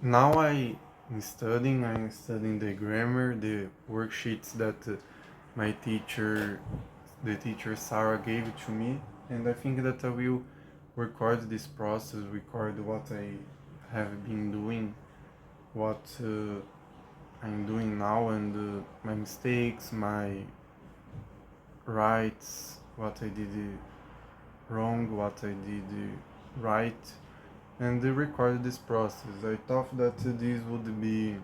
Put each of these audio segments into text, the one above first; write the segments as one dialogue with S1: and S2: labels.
S1: Now I'm studying the grammar, the worksheets that my teacher, the teacher Sara gave to me, and I think that I will record this process, record what I have been doing, what I'm doing now, and my mistakes, my rights, what I did wrong, what I did right, and record this process. I thought that this would be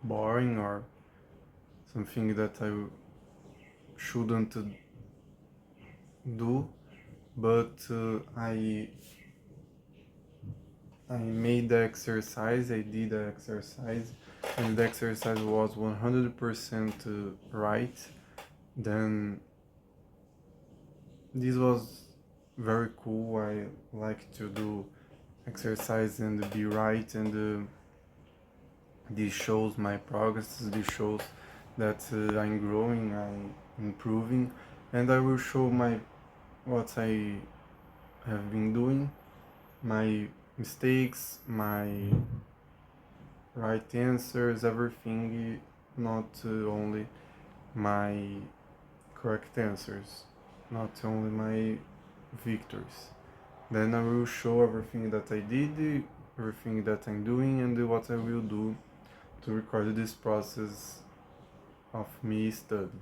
S1: boring or something that I shouldn't do, but I made the exercise, I did the exercise, and the exercise was 100% right. Then this was very cool. I like to do exercise and be right, and this shows my progress. This shows that I'm growing, I'm improving, and I will show my what I have been doing, my mistakes, my right answers, everything, not only my correct answers, not only my victories. Then I will show everything that I did, everything that I'm doing, and what I will do to record this process of me studying.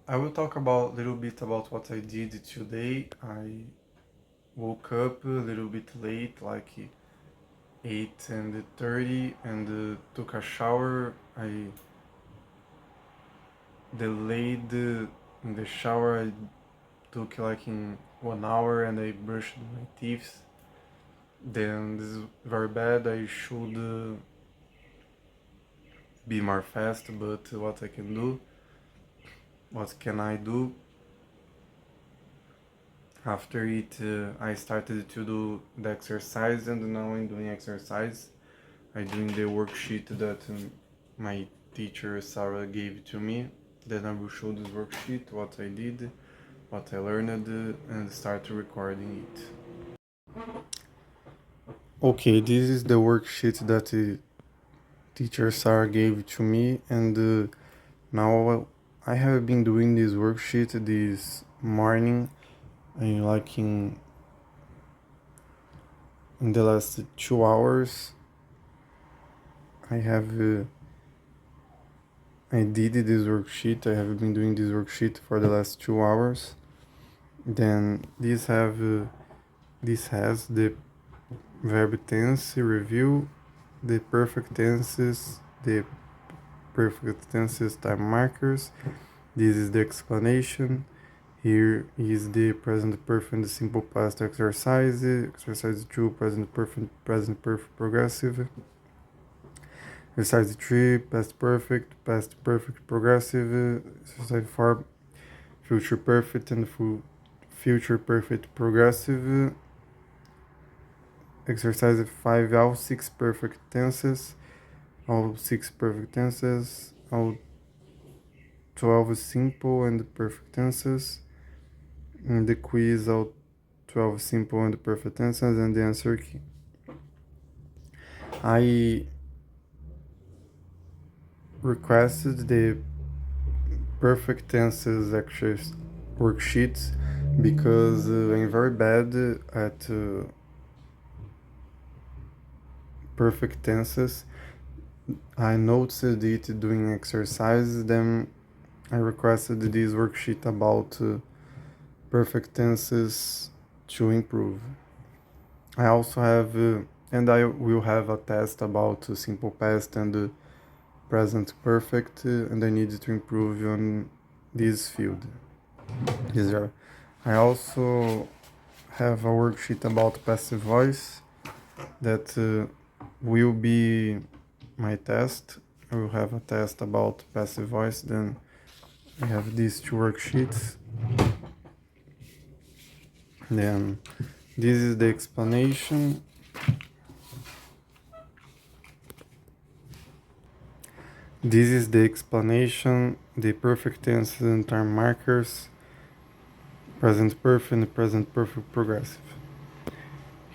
S1: I will talk about a little bit about what I did today. I woke up a little bit late, like 8:30, and took a shower. I delayed in the shower. I took like in 1 hour, and I brushed my teeth. Then this is very bad. I should be more fast, but what I can do, what can I do? After it, I started to do the exercise, and now I'm doing exercise. I'm doing the worksheet that my teacher Sara gave to me. Then I will show this worksheet, what I did, what I learned, and start recording it. Okay, this is the worksheet that teacher Sara gave to me, and now I have been doing this worksheet this morning. I like in the last 2 hours. I have I did this worksheet. I have been doing this worksheet for the last 2 hours. Then this has the verb tense review, the perfect tenses time markers. This is the explanation. Here is the present perfect and the simple past exercise. Exercise 2, present perfect progressive. Exercise 3, past perfect progressive. Exercise 4, future perfect and future perfect progressive. Exercise 5, all 6 perfect tenses. All 6 perfect tenses. All 12 simple and perfect tenses. And the quiz, all 12 simple and perfect tenses, and the answer key. I requested the perfect tenses worksheets because I'm very bad at perfect tenses. I noticed it doing exercises, then I requested this worksheet about perfect tenses to improve. I also have, and I will have a test about simple past and present perfect, and I need to improve on this field. These are. I also have a worksheet about passive voice that will be my test. I will have a test about passive voice. Then I have these two worksheets. Then this is the explanation. This is the explanation, the perfect tenses and time markers, present perfect and present perfect progressive.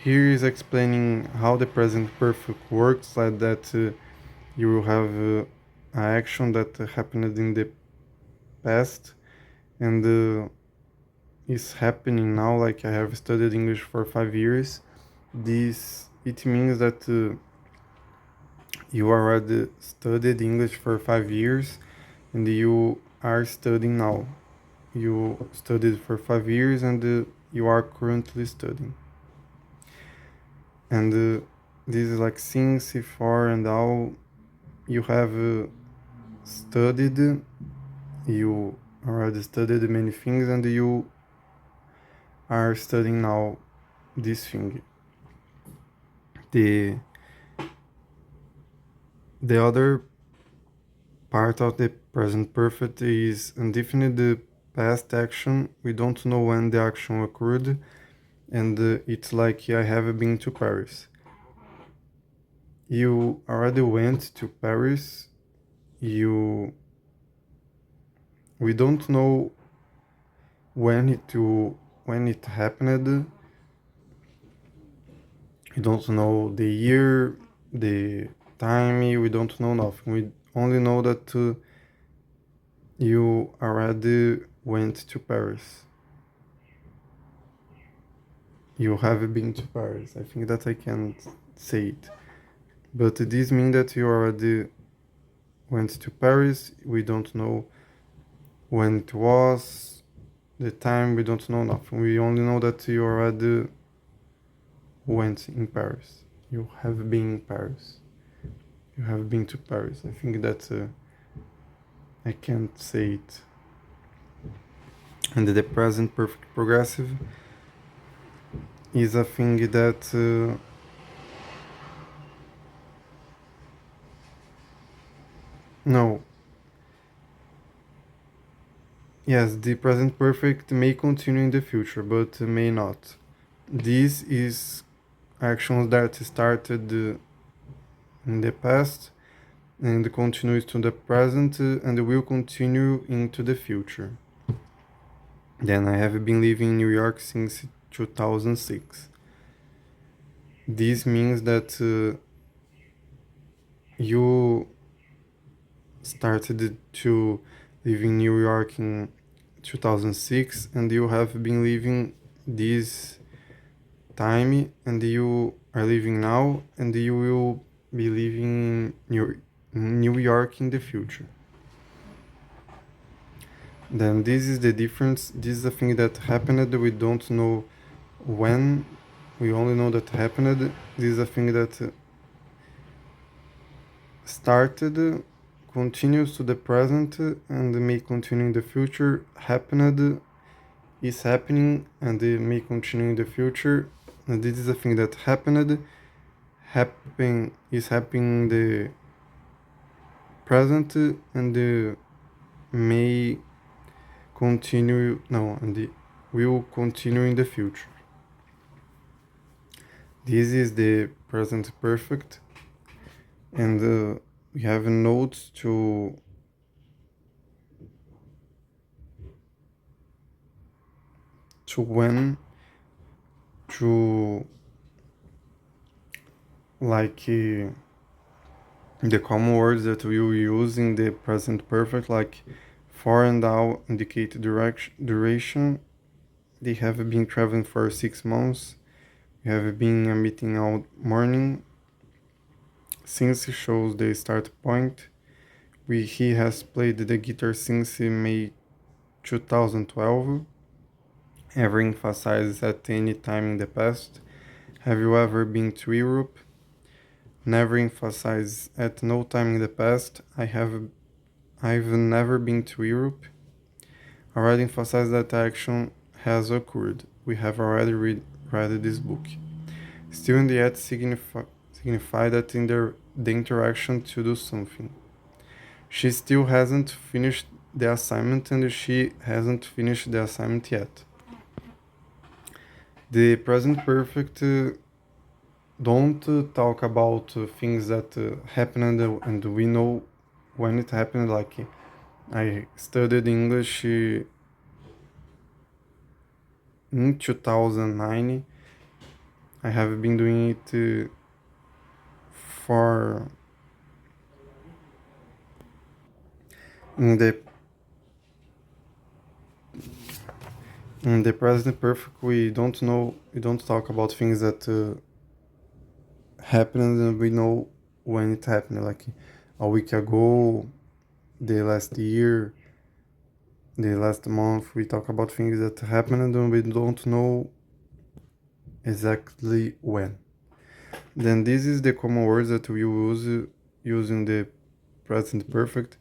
S1: here is explaining how the present perfect works, like that you will have an action that happened in the past and is happening now. Like I have studied English for 5 years. This it means that you already studied English for 5 years and you are studying now. You studied for 5 years and you are currently studying. And this is like since, for, and all. You have studied, you already studied many things and you are studying now this thing. The the other part of the present perfect is indefinite the past action. We don't know when the action occurred, and it's like I have been to Paris. You already went to Paris. You we don't know when it happened. We don't know the year, the time. We don't know nothing. We only know that you already went to Paris. You have been to Paris. I think that I can say it. But this means that you already went to Paris. We don't know when it was, the time. We don't know nothing. We only know that you already went in Paris. You have been in Paris. You have been to Paris. I think that I can't say it. And the present perfect progressive is a thing that no. Yes, the present perfect may continue in the future, but may not. This is actions that started in the past and continues to the present and will continue into the future. Then I have been living in New York since 2006. This means that you started to live in New York in 2006 and you have been living this time and you are living now and you will be living in New York in the future. Then this is the difference. This is a thing that happened. We don't know when. We only know that happened. This is a thing that started, continues to the present, and may continue in the future. Happened, is happening, and may continue in the future. And this is a thing that happened, is happening in the present, and may continue, no, and will continue in the future. This is the present perfect, and we have notes to when to like the common words that we will use in the present perfect, like for and now indicate duration. They have been traveling for 6 months. We have been a meeting all morning. Since shows the start point. He has played the guitar since May 2012. Ever emphasized at any time in the past. Have you ever been to Europe? Never emphasized at no time in the past. I've never been to Europe. Already emphasized that action has occurred. We have already read this book. Still in the yet signify that in the interaction to do something. She still hasn't finished the assignment and she hasn't finished the assignment yet. The present perfect don't talk about things that happened and we know when it happened. Like I studied English in 2009. I have been doing it for in the in the present perfect. We don't talk about things that happened, and we know when it happened, like a week ago, the last year, the last month. We talk about things that happened and we don't know exactly when. Then this is the common words that we use using the present perfect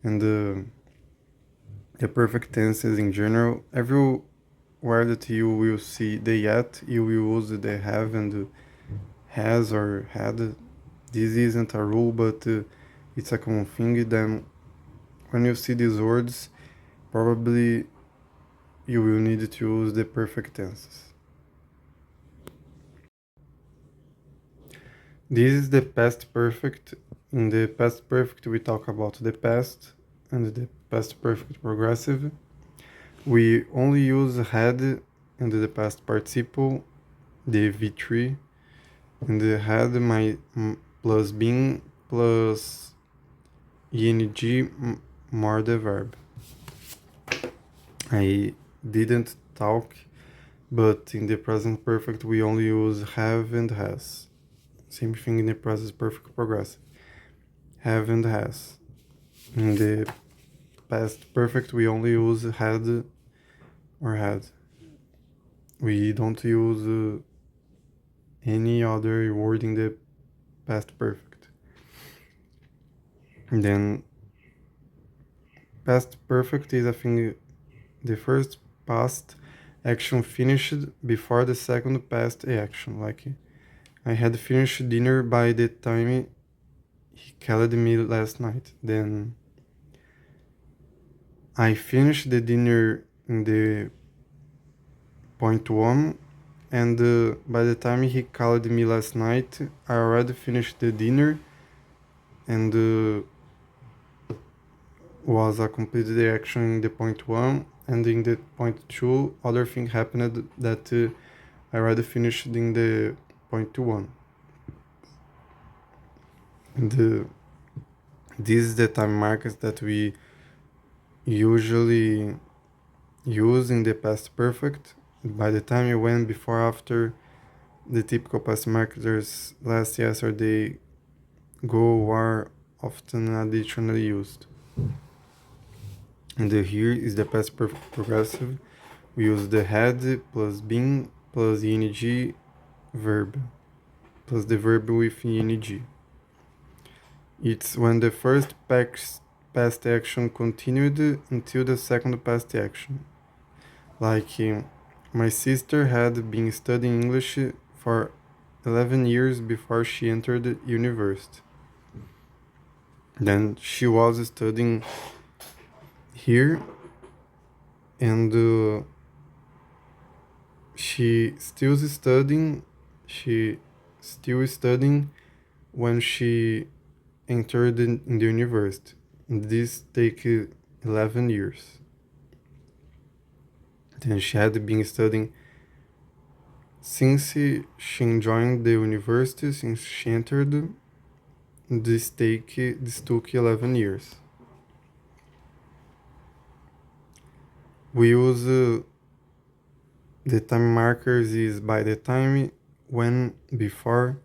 S1: and the perfect tenses in general. Everywhere that you will see the yet, you will use the have and the has or had. This isn't a rule, but it's a common thing. Then when you see these words, probably you will need to use the perfect tenses. This is the past perfect. In the past perfect, we talk about the past and the past perfect progressive. We only use had in the past participle, the V3, and the had plus being plus ing more the verb. I didn't talk, but in the present perfect, we only use have and has. Same thing in the present perfect progressive. Have and has. In the past perfect, we only use had or had. We don't use any other word in the past perfect. And then past perfect is, I think, the first past action finished before the second past action. Like I had finished dinner by the time he called me last night. Then I finished the dinner in the point one, and by the time he called me last night, I already finished the dinner, and was a completed action in the point one, and in the point two, other thing happened that I already finished in the point one. And this is the time markers that we usually use in the past perfect. By the time you went before, after, the typical past markers last, yesterday, go are often additionally used. And here is the past perfect progressive. We use the had plus been plus ing verb plus the verb with ing. It's when the first past action continued until the second past action. Like, my sister had been studying English for 11 years before she entered university. Then she was studying here, and she still studying. She still studying when she entered in the university. And this take 11 years. Then she had been studying since she joined the university, since she entered. This took 11 years. We use the time markers is by the time, when, before,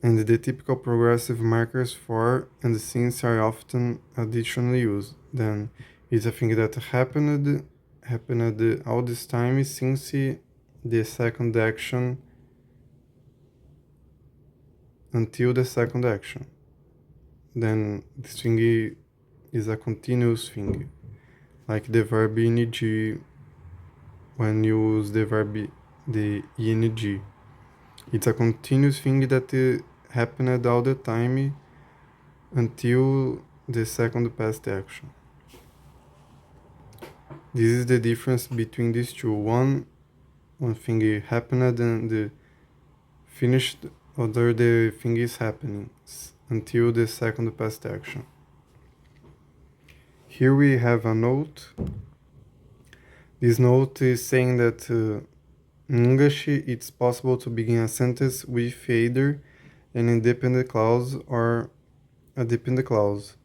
S1: and the typical progressive markers for and since are often additionally used. Then it's a thing that happened all this time since the second action until the second action. Then this thing is a continuous thing, like the verb ing when you use the verb the ing. It's a continuous thing that happened all the time until the second past action. This is the difference between these two. One thing happened and finished, other the thing is happening until the second past action. Here we have a note. This note is saying that In English, it's possible to begin a sentence with either an independent clause or a dependent clause,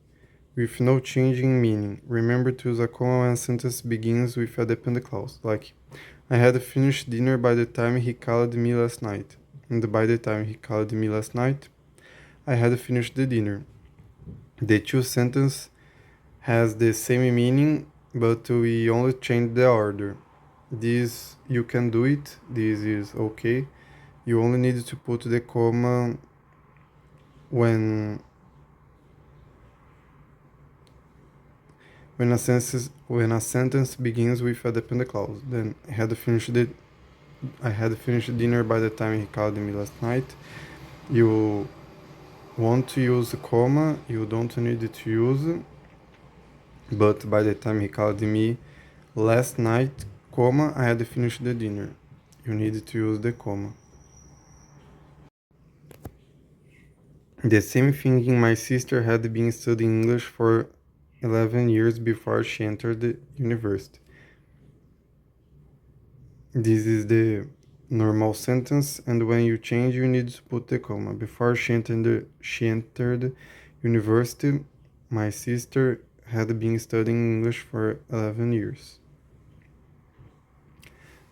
S1: with no change in meaning. Remember to use a comma when a sentence begins with a dependent clause, like I had finished dinner by the time he called me last night. And by the time he called me last night, I had finished the dinner. The two sentences has the same meaning, but we only change the order. This you can do it. This is okay. You only need to put the comma when when a sentence begins with a dependent clause. Then I had finished dinner by the time he called me last night. You want to use a comma, you don't need to use, but by the time he called me last night, comma, I had finished the dinner. You need to use the comma. The same thing in my sister had been studying English for 11 years before she entered the university. This is the normal sentence, and when you change, you need to put the comma. Before she entered university, my sister had been studying English for 11 years.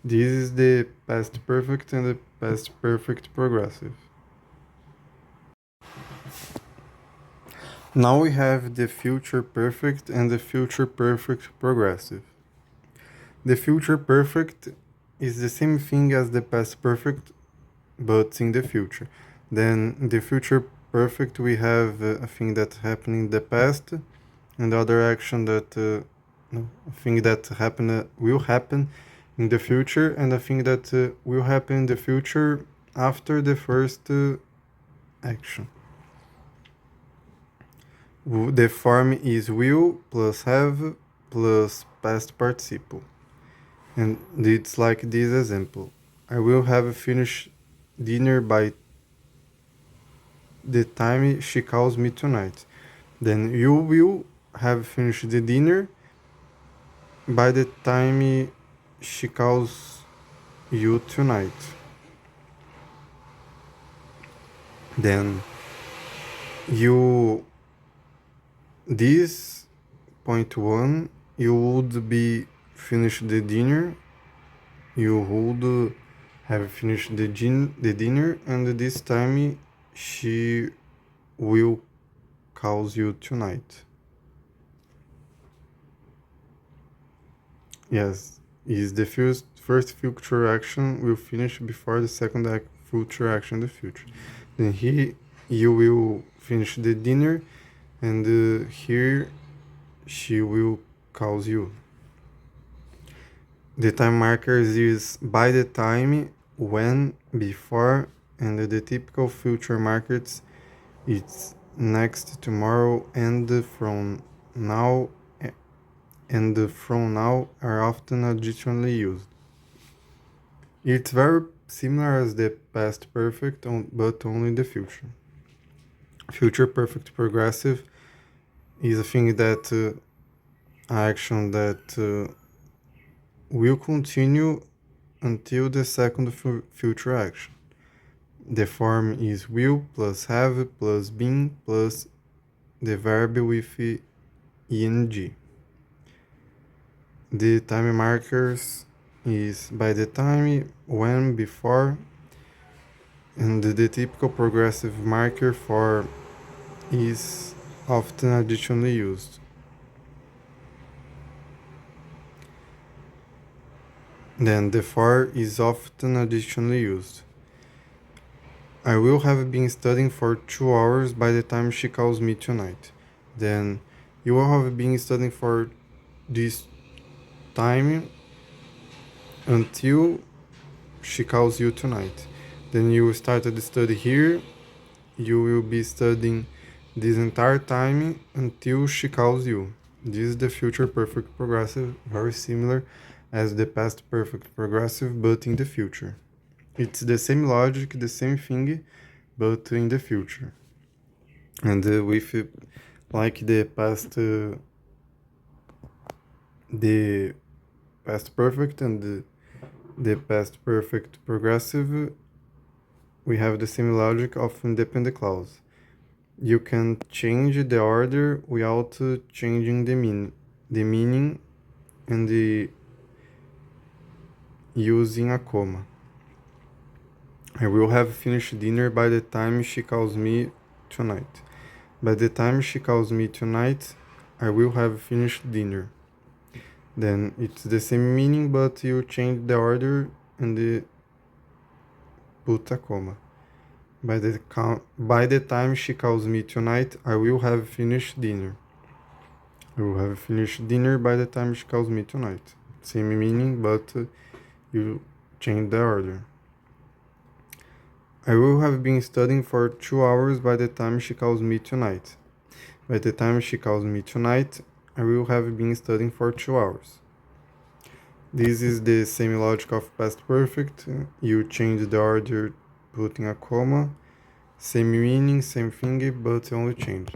S1: This is the past perfect and the past perfect progressive. Now we have the future perfect and the future perfect progressive. The future perfect is the same thing as the past perfect, but in the future. Then the future perfect, we have a thing that happened in the past, and other action that no, a thing that will happen in the future, and a thing that will happen in the future after the first action. The form is will plus have plus past participle. And it's like this example. I will have finished dinner by the time she calls me tonight. Then you will have finished the dinner by the time she calls you tonight. Then you this point one, you would be finished the dinner. You would have finished the dinner, and this time she will calls you tonight. Yes, is the first future action will finish before the second future action in the future. Then you will finish the dinner, and here she will calls you. The time markers is by the time, when, before, and the typical future markers it's next, tomorrow, and from now, and from now are often additionally used. It's very similar as the past perfect, but only the future. Future perfect progressive is a thing that action that will continue until the second future action. The form is will plus have plus been plus the verb with ing. The time markers is by the time, when, before, and the typical progressive marker for is often additionally used. Then the for is often additionally used. I will have been studying for 2 hours by the time she calls me tonight. Then you will have been studying for this time until she calls you tonight. Then you will start the study here. You will be studying this entire time until she calls you. This is the future perfect progressive, very similar as the past perfect progressive, but in the future. It's the same logic, the same thing, but in the future. And with like the past perfect and the past perfect progressive, we have the same logic of independent clause. You can change the order without changing the meaning and the using a comma. I will have finished dinner by the time she calls me tonight. By the time she calls me tonight, I will have finished dinner. Then it's the same meaning, but you change the order and put a comma. By the time she calls me tonight, I will have finished dinner. I will have finished dinner by the time she calls me tonight. Same meaning, but you change the order. I will have been studying for 2 hours by the time she calls me tonight. By the time she calls me tonight, I will have been studying for 2 hours. This is the same logic of past perfect. You change the order putting a comma. Same meaning, same thing, but only change.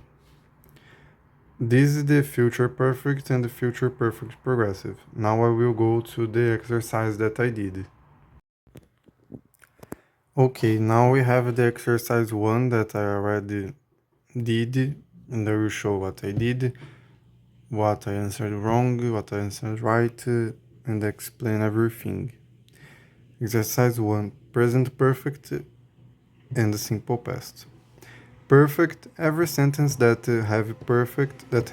S1: This is the future perfect and the future perfect progressive. Now I will go to the exercise that I did. Okay, now we have the exercise 1 that I already did, and I will show what I did, what I answered wrong, what I answered right, and explain everything. Exercise 1, present perfect and the simple past. Perfect, every sentence that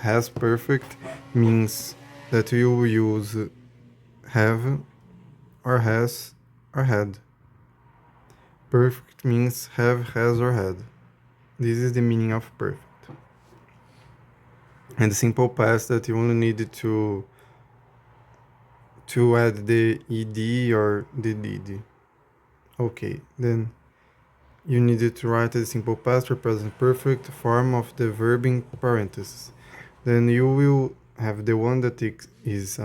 S1: has perfect means that you will use have or has or had. Perfect means have, has or had. This is the meaning of perfect. And the simple past that you only need to add the ed or the did. Okay, then you needed to write the simple past or present perfect form of the verb in parentheses. Then you will have the one that is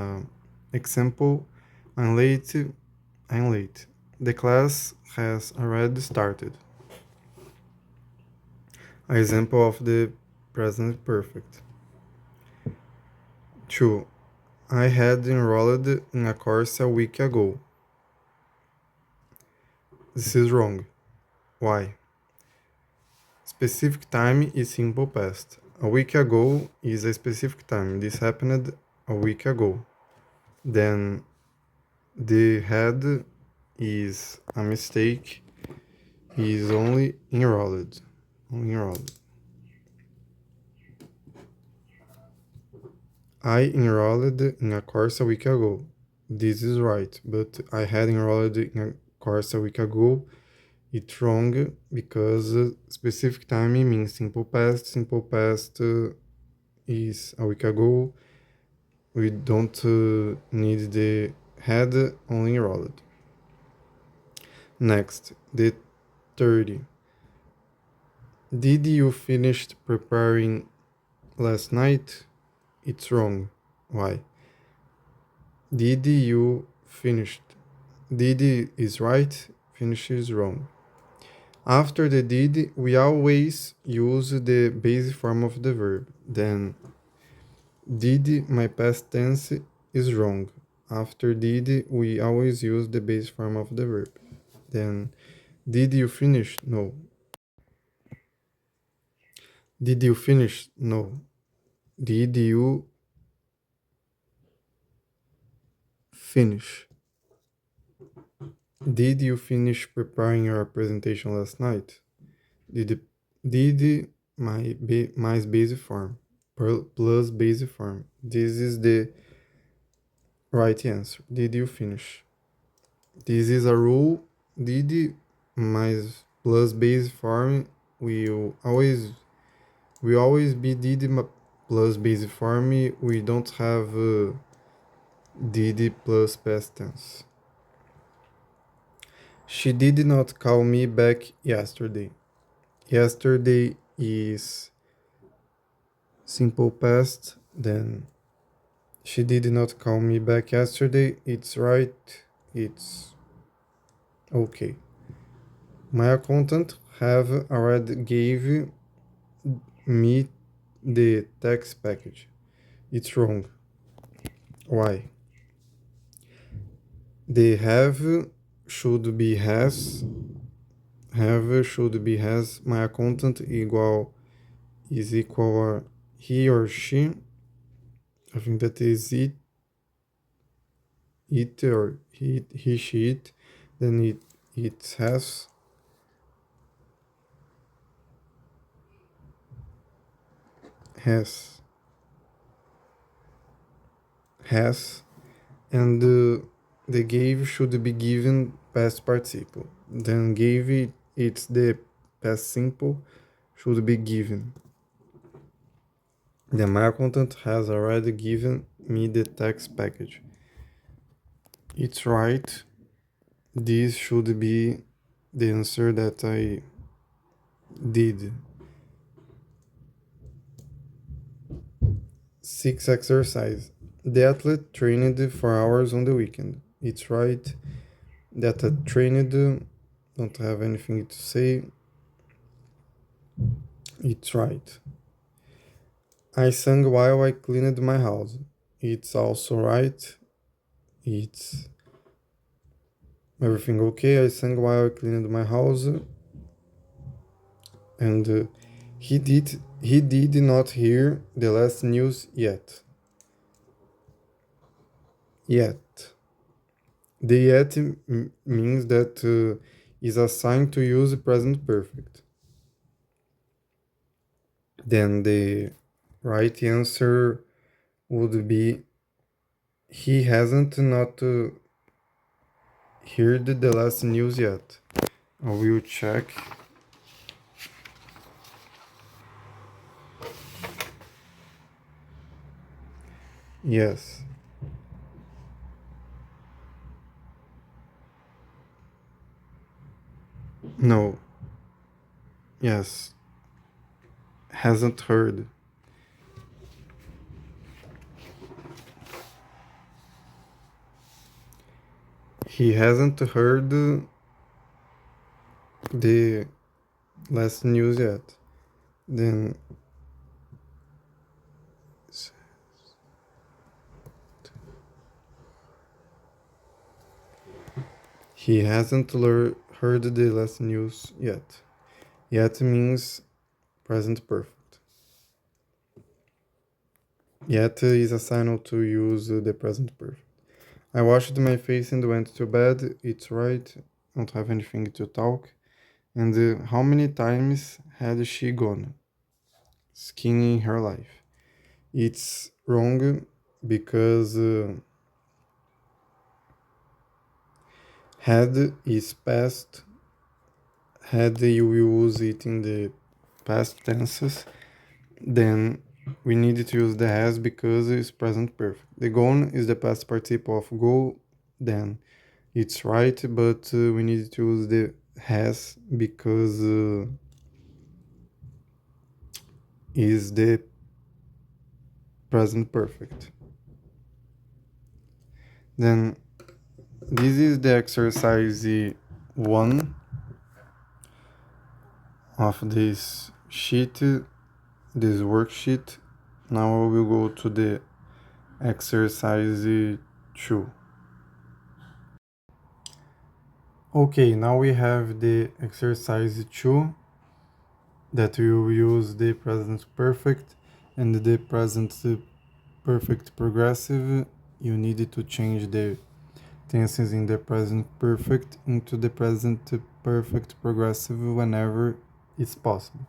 S1: example. I'm late. I'm late. The class has already started. An example of the present perfect. 2. I had enrolled in a course a week ago. This is wrong. Why? Specific time is simple past. A week ago is a specific time. This happened a week ago. Then the had is a mistake. He is only enrolled. Only enrolled. I enrolled in a course a week ago. This is right, but I had enrolled in a course a week ago. It's wrong because specific time means simple past. Simple past is a week ago. We don't need the had, only enrolled. Next, the 30. Did you finish preparing last night? It's wrong. Why? Did you finished? Did is right, finish is wrong. After the did, we always use the base form of the verb. Then, did my past tense is wrong. After did, we always use the base form of the verb. Then, did you finish? No. Did you finish? No. Did you finish? Did you finish preparing your presentation last night? Did mais base form plus base form. This is the right answer. Did you finish? This is a rule. Did mais plus base form will always be plus base form. We don't have did plus past tense. She did not call me back yesterday. Yesterday is simple past. Then she did not call me back yesterday. It's right. It's okay. My accountant have already gave me the tax package. It's wrong. Why? The should be has. Have should be has. My accountant is equal or he or she. I think that is it or he she it. Then it has has and the gave should be given past participle. Then gave it's the past simple should be given. The my accountant has already given me the tax package. It's right. This should be the answer that I did. 6 exercise. The athlete trained for hours on the weekend. It's right. That I trained, don't have anything to say. It's right. I sang while I cleaned my house. It's also right. It's everything okay. I sang while I cleaned my house, and he did not hear the last news yet. Yet. The yet means that is assigned to use present perfect. Then the right answer would be he hasn't not heard the last news yet. I will check. Yes. No. Yes. Hasn't heard. He hasn't heard the last news yet. Then he hasn't heard the last news yet. Yet means present perfect. Yet is a signal to use the present perfect. I washed my face and went to bed. It's right. Don't have anything to talk. And how many times had she gone skiing in her life? It's wrong because had is past. Had you use it in the past tenses, then we need to use the has because it's present perfect. The gone is the past participle of go, then it's right, but we need to use the has because is the present perfect. Then this is the exercise 1 of this sheet, this worksheet. Now we will go to the exercise 2. Okay, now we have the exercise 2 that we will use the present perfect and the present perfect progressive. You need to change the tenses in the present perfect into the present perfect progressive whenever it's possible.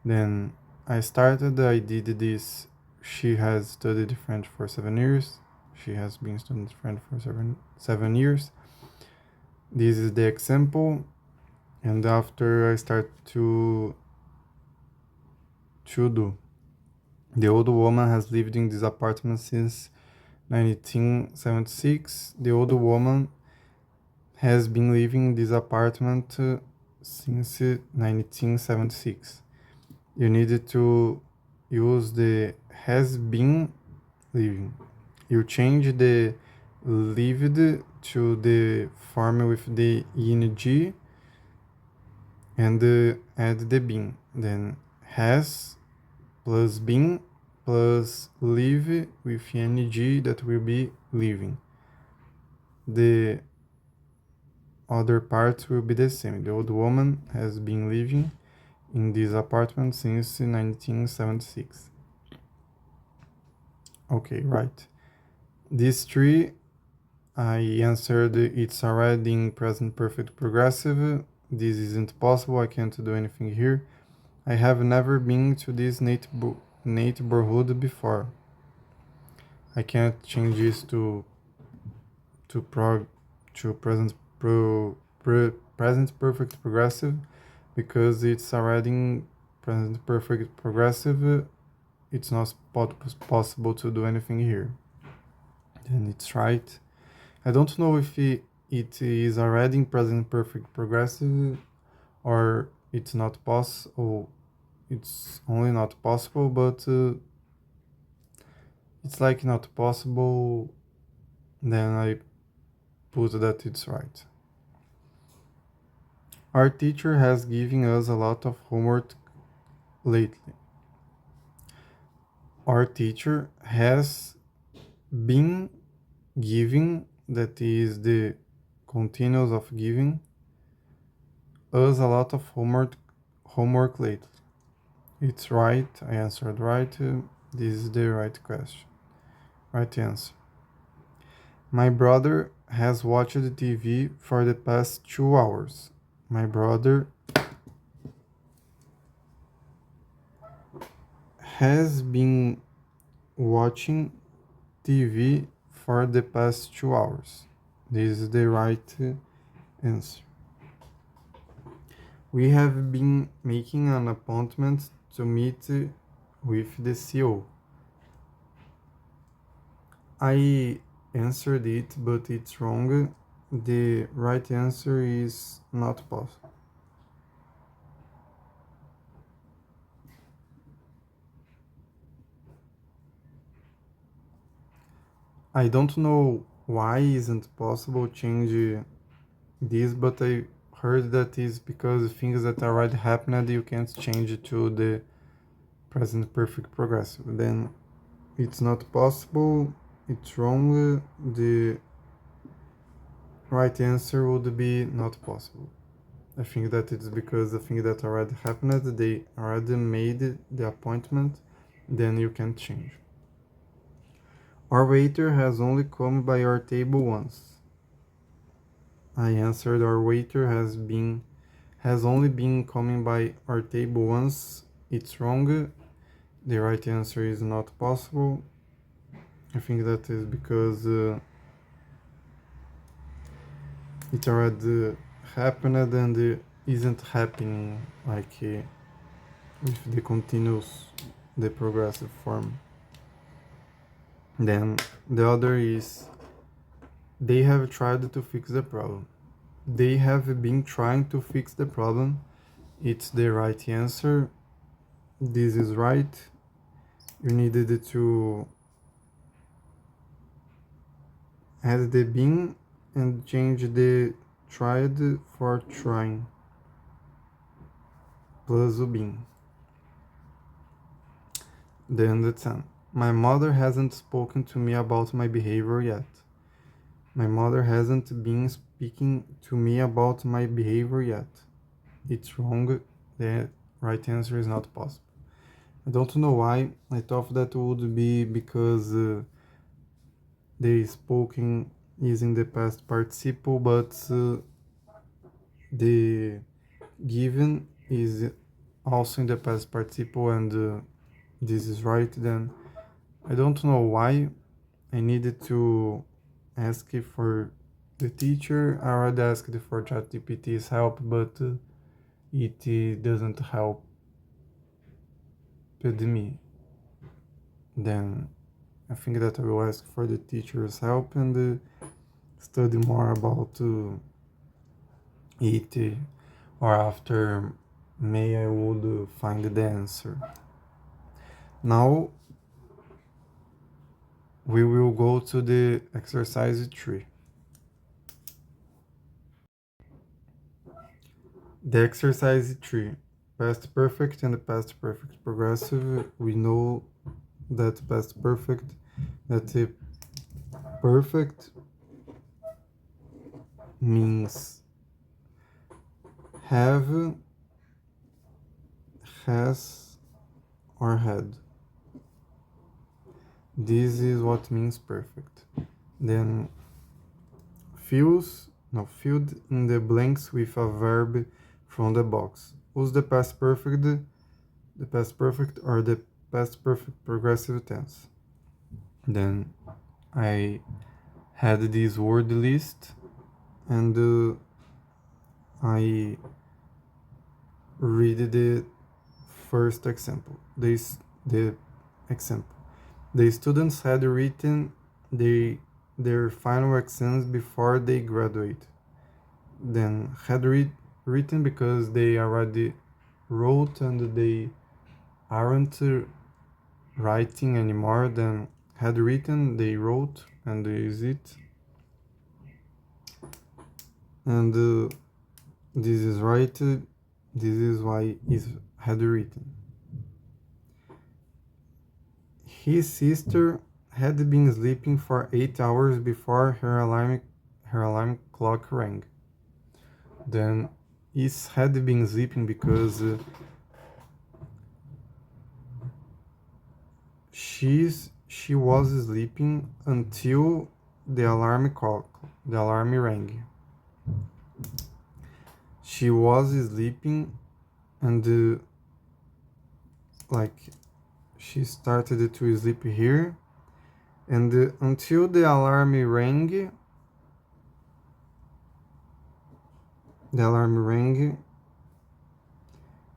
S1: Then I did this. She has studied French for 7 years. She has been studying French for seven years. This is the example. And after I start to do. The old woman has lived in this apartment since 1976. The old woman has been living in this apartment since 1976. You need to use the has been living. You change the lived to the form with the ing and add the been. Then has plus been plus live with ing, that will be living. The other parts will be the same. The old woman has been living in this apartment since 1976. Okay, right. This tree, I answered it's already in present perfect progressive. This isn't possible, I can't do anything here. I have never been to this neighborhood before. I can't change this to prog to present perfect progressive because it's already in present perfect progressive. It's not possible to do anything here. Then it's right. I don't know if it is already in present perfect progressive or it's not possible. It's only not possible, but it's like not possible. Then I put that it's right. Our teacher has given us a lot of homework lately. Our teacher has been giving, that is the continuous of giving, us a lot of homework lately. It's right, I answered right. This is the right question. Right answer. My brother has watched the TV for the past 2 hours. My brother has been watching TV for the past 2 hours. This is the right answer. We have been making an appointment to meet with the CEO. I answered it, but it's wrong. The right answer is not possible. I don't know why isn't possible change this, but I heard that is because things that already happened you can't change it to the present perfect progressive. Then it's not possible. It's wrong. The right answer would be not possible. I think that it's because the thing that already happened, they already made the appointment, then you can't change. Our waiter has only come by our table once. I answered our waiter has only been coming by our table once. It's wrong. The right answer is not possible. I think that is because it already happened and isn't happening like with the continuous, the progressive form. Then the other is they have tried to fix the problem. They have been trying to fix the problem. It's the right answer. This is right. You needed to add the been and change the tried for trying plus o been. Then the 10. My mother hasn't spoken to me about my behavior yet. My mother hasn't been speaking to me about my behavior yet. It's wrong. The right answer is not possible. I don't know why. I thought that would be because they spoken using the past participle, but the given is also in the past participle, and this is right. Then I don't know why I needed to ask for the teacher. I already asked for ChatGPT's help, but it doesn't help with me. Then I think that I will ask for the teacher's help and study more about it, or after May I would find the answer. Now we will go to the exercise 3. The exercise 3, past perfect and past perfect progressive. We know that past perfect, that perfect means have, has, or had. This is what means perfect. Then filled in the blanks with a verb from the box. Use the past perfect or the past perfect progressive tense. Then I had this word list and I read the first example. The example. The students had written their final exams before they graduate. Then had written because they already wrote and they aren't writing anymore. Then had written, they wrote, and is it. And this is right. This is why is had written. His sister had been sleeping for 8 hours before her alarm clock rang. Then is had been sleeping because she was sleeping until the alarm rang. She was sleeping and like she started to sleep here and until the alarm rang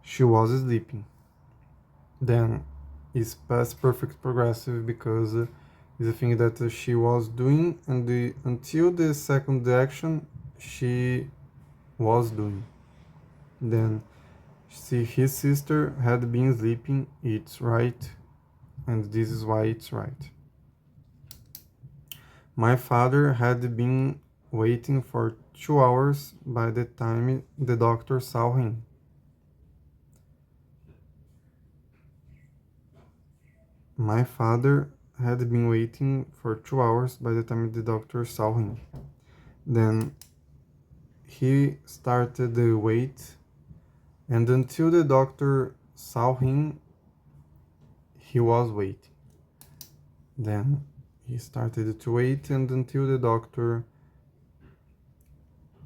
S1: she was sleeping. Then is past perfect progressive because it's a thing that she was doing and until the second action she was doing. Then see, his sister had been sleeping, it's right, and this is why it's right. My father had been waiting for 2 hours by the time the doctor saw him. My father had been waiting for 2 hours by the time the doctor saw him. Then he started the wait, and until the doctor saw him, he was waiting. Then he started to wait, and until the doctor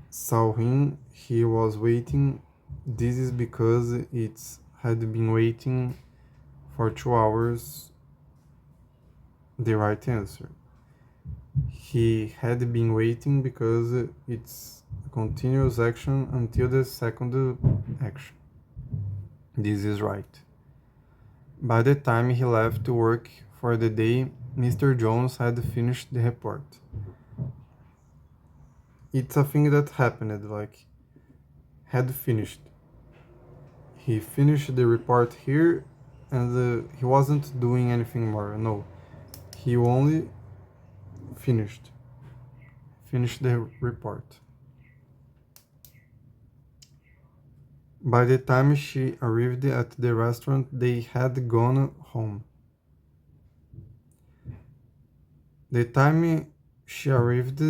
S1: saw him, he was waiting. This is because it had been waiting for 2 hours the right answer. He had been waiting because it's a continuous action until the second action. This is right. By the time he left to work for the day, Mr. Jones had finished the report. It's a thing that happened, like, had finished. He finished the report here and he wasn't doing anything more. No, he only finished the report. By the time she arrived at the restaurant, they had gone home. The time she arrived,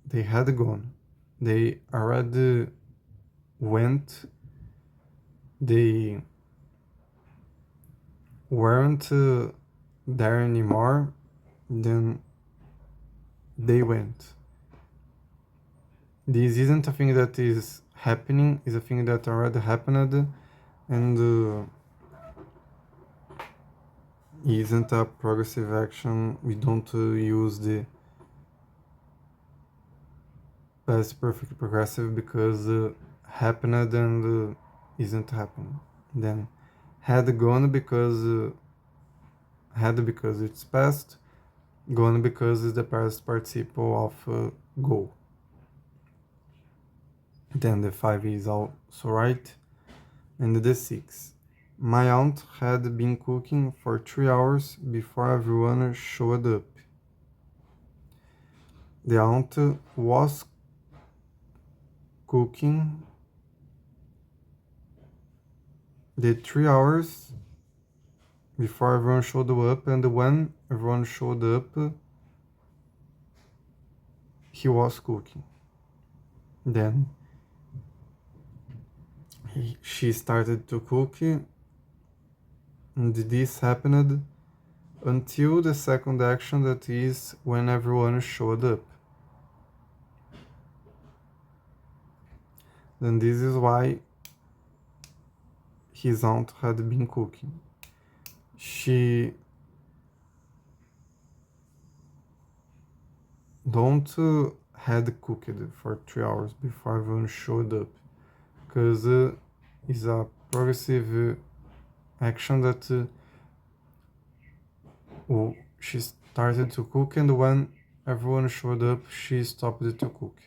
S1: they had gone. They already went. They weren't there anymore. Then they went. This isn't a thing that is happening, it's a thing that already happened and isn't a progressive action. We don't use the past perfect progressive because happened and isn't happening. Then had gone because it's past, gone because it's the past participle of go. Then the 5 is also right. And the 6. My aunt had been cooking for 3 hours before everyone showed up. The aunt was cooking the 3 hours before everyone showed up, and when everyone showed up, he was cooking. Then she started to cook, and this happened until the second action, that is when everyone showed up. Then this is why his aunt had been cooking. She don't had cooked for 3 hours before everyone showed up, because it's a progressive action that she started to cook, and when everyone showed up, she stopped to cook.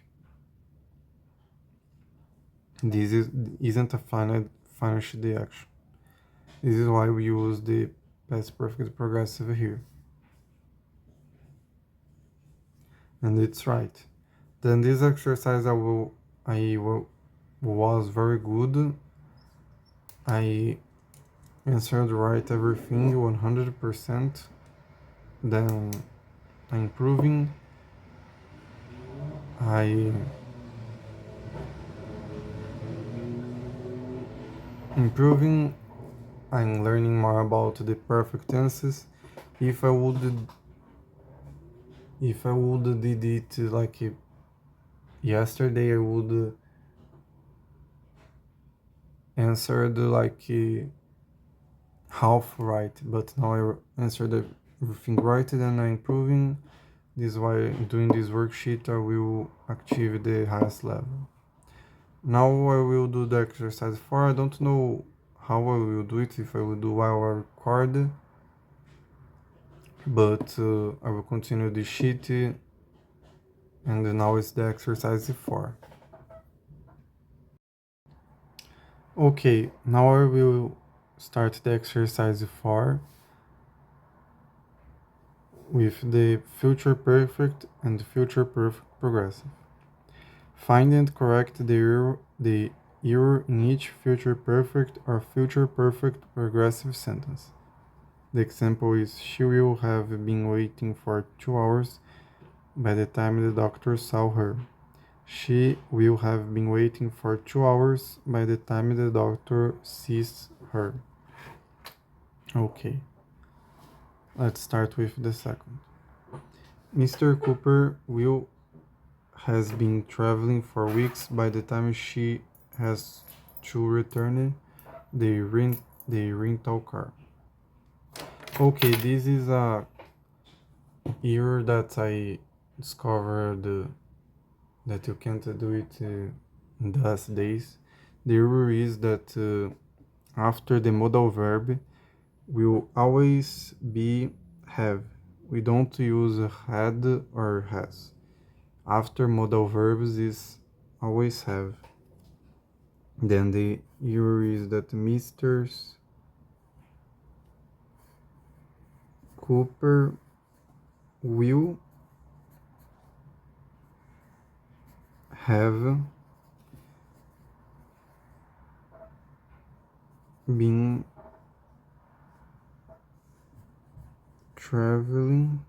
S1: Isn't a finish the action. This is why we use the past perfect progressive here. And it's right. Then this exercise was very good. I answered right everything 100%. Then improving. I improving. I'm learning more about the perfect tenses. If I would did it like yesterday, I would answered like half right, but now I answered everything right, and I'm improving. This is why doing this worksheet I will achieve the highest level. Now I will do the exercise 4. I don't know how I will do it, if I will do while I record, but I will continue the sheet, and now it's the exercise 4. Okay, now I will start the exercise 4 with the future perfect and future perfect progressive. Find and correct the error in each future perfect or future perfect progressive sentence. The example is, she will have been waiting for 2 hours by the time the doctor saw her. She will have been waiting for 2 hours by the time the doctor sees her. Okay, let's start with the second. Mr. Cooper will has been traveling for weeks by the time she has to return the rental car. Okay, this is a error that I discovered that you can't do it in those days. The error is that after the modal verb will always be have. We don't use had or has. After modal verbs is always have. Then the error is that Mr. Cooper will have been traveling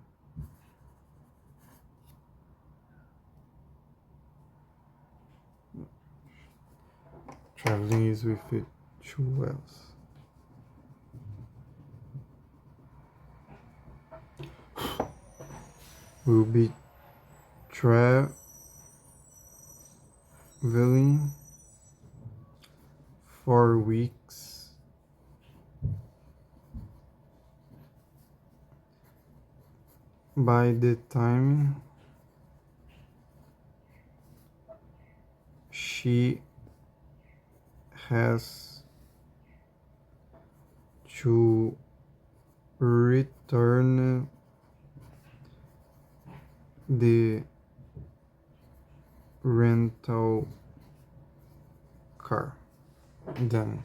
S1: is with it two L's. Will be traveling for weeks by the time she has to return the rental car. Then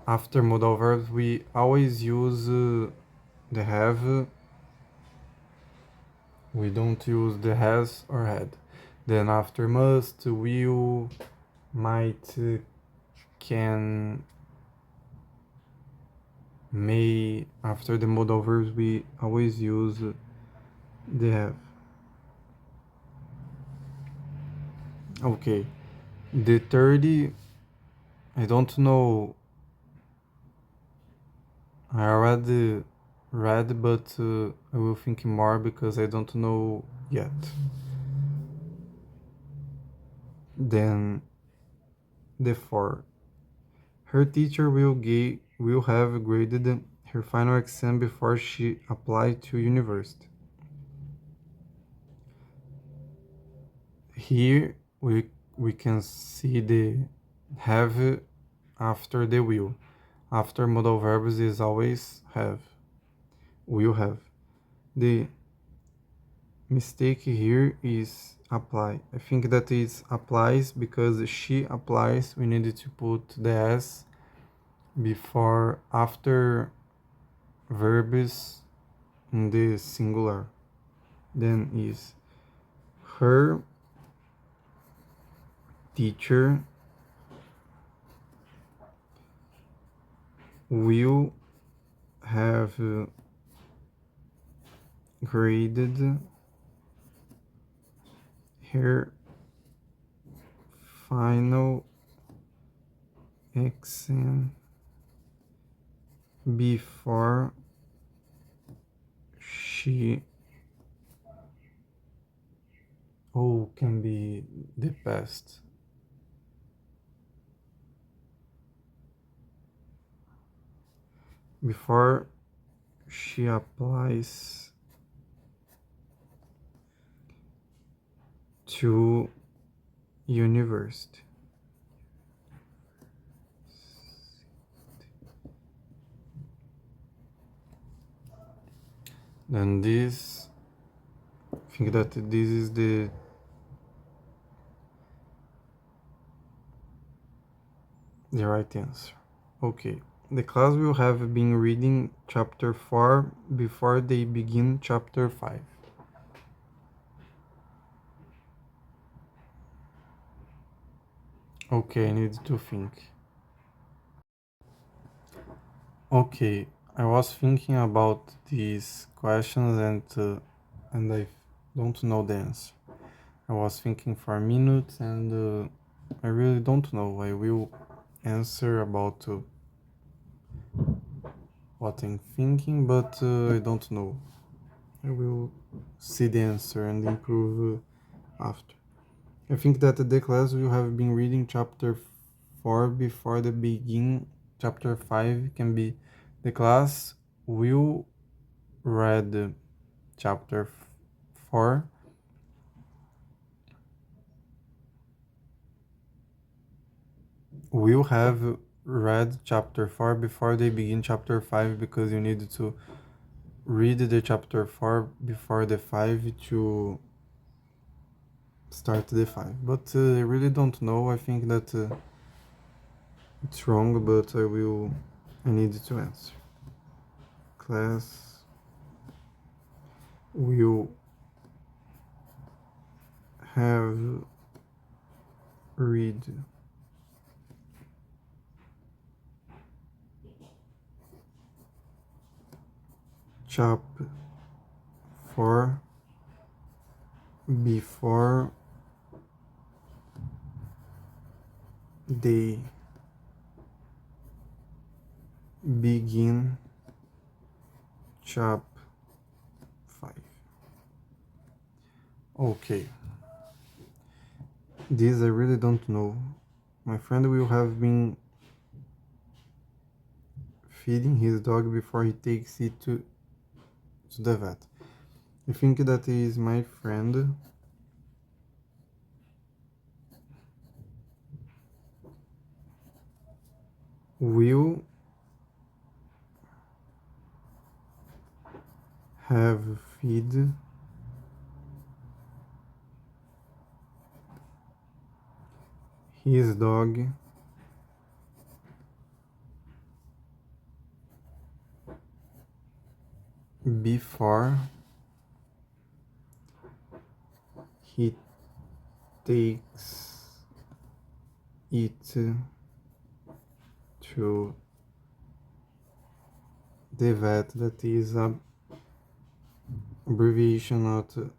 S1: after modal verbs we always use the have. We don't use the has or had. Then after must, will, might, can, may. After the modal verbs we always use the have. Okay, the 30 I don't know. I already read, but I will think more because I don't know yet. Then the four. Her teacher will have graded her final exam before she applied to university. Here we can see the have after the will. After modal verbs is always have, will have. The mistake here is apply. I think that is applies because she applies. We need to put the s before after verbs in the singular. Then is her teacher will have graded her final exam before she can be the past. Before she applies to university. Then this, I think that this is the right answer. Okay, the class will have been reading chapter 4 before they begin chapter 5. Okay, I need to think. Okay, I was thinking about these questions and I don't know the answer. I was thinking for a minute and I really don't know. I will answer about what I'm thinking, but I don't know. I will see the answer and improve after. I think that the class will have been reading chapter 4 before the begin. Chapter 5 can be the class will read chapter 4 will have read chapter 4 before they begin chapter 5 because you need to read the chapter 4 before the 5 to start the 5. But I really don't know. I think that it's wrong, but I need to answer. Class will have read chapter 4 before they begin chapter 5. Okay. This I really don't know. My friend will have been feeding his dog before he takes it to the vet. I think that is my friend will have feed his dog before he takes it to the vet. That is a abbreviation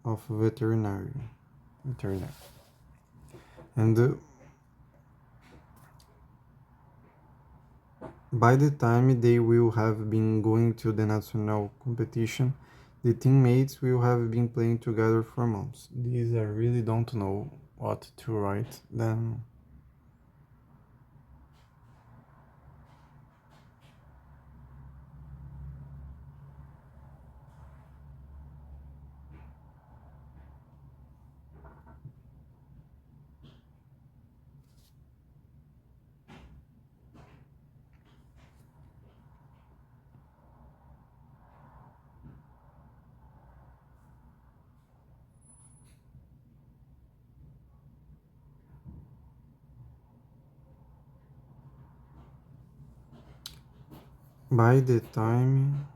S1: of veterinary. And By the time they will have been going to the national competition, the teammates will have been playing together for months. These I really don't know what to write. Then by the time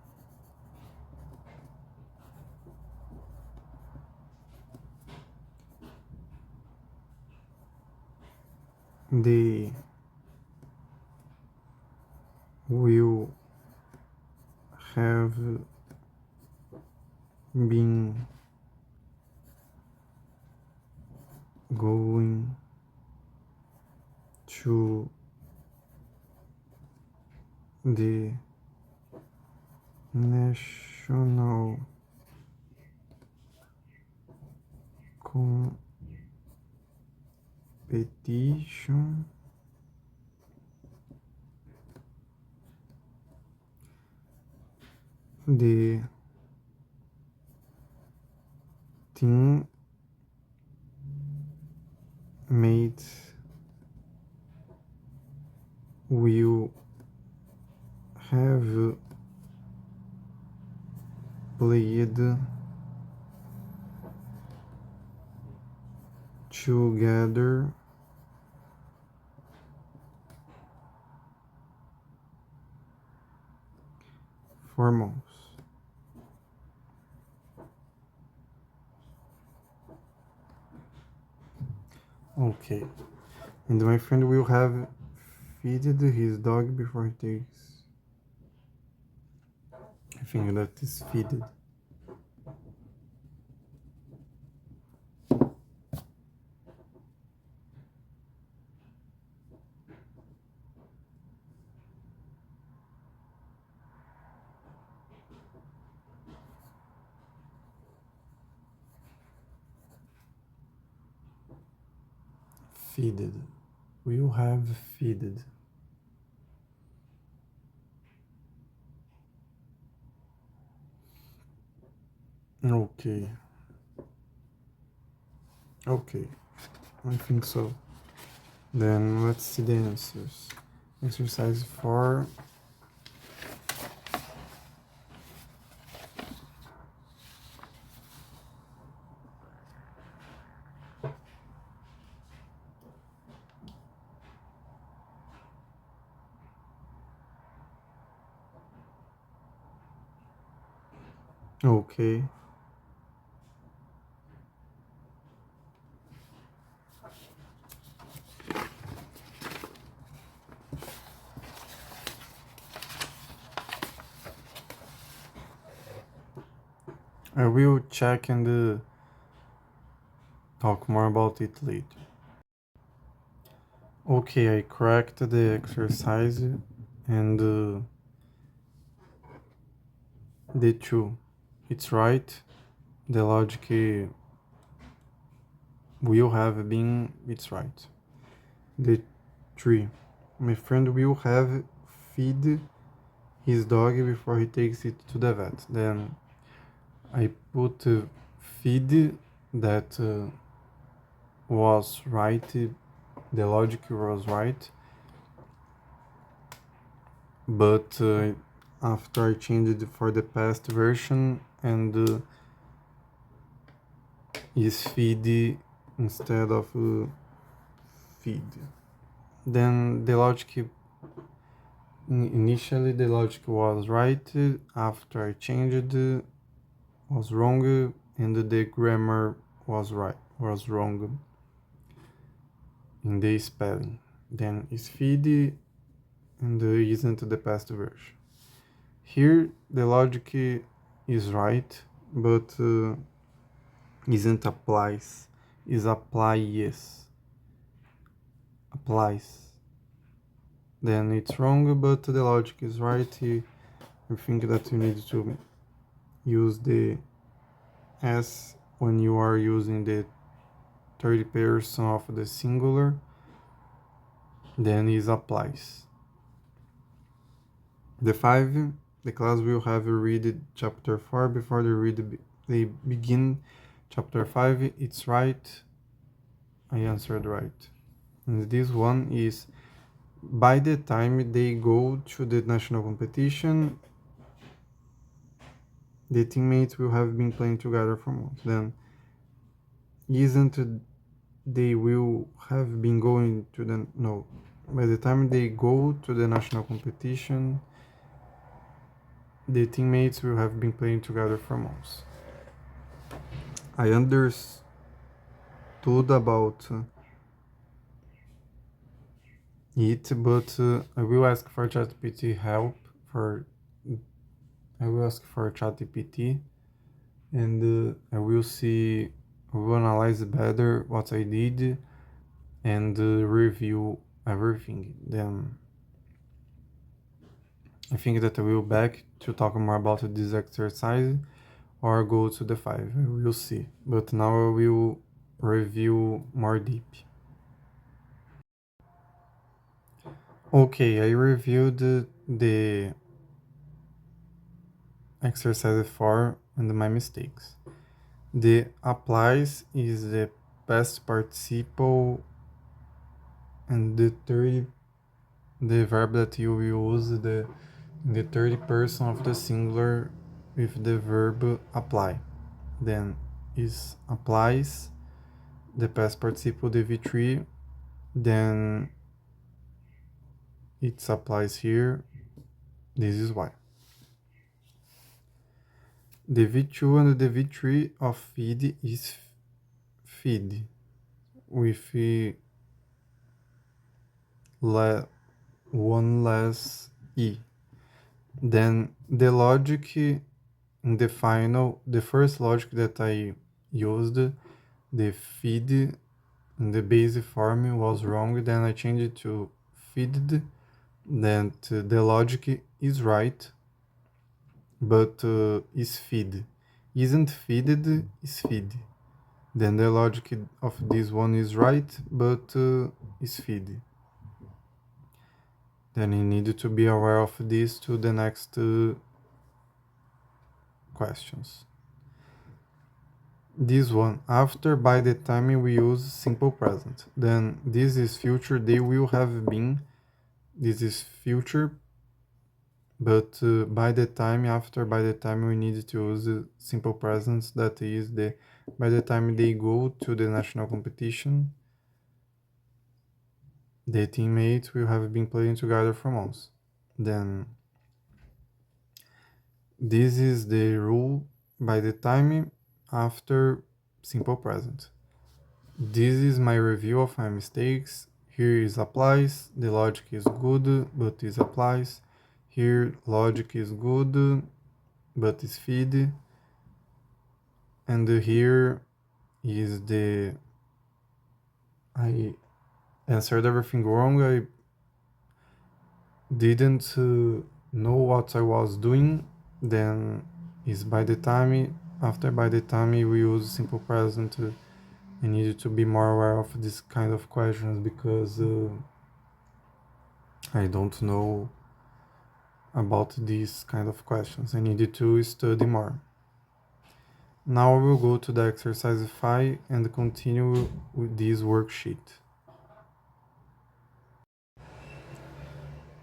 S1: they will have been going to the national competition, the teammates will have played together for months. Okay. And my friend will have feeded his dog before he takes. I think that is feeded. Feeded. Will have feeded. Okay. Okay. I think so. Then let's see the answers. Exercise 4. Okay. I will check and talk more about it later. Okay, I correct the exercise and the 2. It's right. The logic will have been, it's right. The 3. My friend will have feed his dog before he takes it to the vet. Then I put feed that was right. The logic was right. But after I changed it for the past version and is feed instead of feed. Then the logic, initially the logic was right, after I changed was wrong, and the grammar was wrong in the spelling. Then is feed and isn't the past version. Here the logic is right, but isn't applies, is applies. Applies. then it's wrong, but the logic is right. I think that you need to use the S when you are using the third person of the singular, then it applies. The 5, the class will have read chapter 4 before they begin chapter 5. It's right. I answered right. And this one is, by the time they go to the national competition, the teammates will have been playing together for months. Then, isn't they will have been going to the, no, by the time they go to the national competition, the teammates will have been playing together for months. I understood about it, but I will ask for ChatGPT help. I will ask for ChatGPT, and I will analyze better what I did and review everything. Then I think that I will back to talk more about this exercise or go to the 5. I will see. But now I will review more deep. Okay, I reviewed the exercise 4 and my mistakes. The applies is the past participle, and the verb that you use the third person of the singular with the verb apply. Then is applies, the past participle, the V3, then it applies here. This is why. The V2 and the V3 of feed is feed with one less E. Then the logic in the final, the first logic that I used, the feed in the base form was wrong. Then I changed it to feed. Then the logic is right, but is feed. Isn't feeded, is feed. Then the logic of this one is right, but is feed. Then you need to be aware of this to the next questions. This one, after by the time we use simple present. Then this is future, they will have been. This is future, but by the time, after by the time we need to use simple present, that is by the time they go to the national competition, the teammates will have been playing together for months. Then this is the rule by the time after simple present. This is my review of my mistakes. Here is applies, the logic is good, but is applies. Here logic is good, but is feed. And here is I answered everything wrong. I didn't know what I was doing. Then is by the time, after by the time we use simple present, I needed to be more aware of this kind of questions because I don't know about these kind of questions. I needed to study more. Now we'll go to the exercise 5 and continue with this worksheet.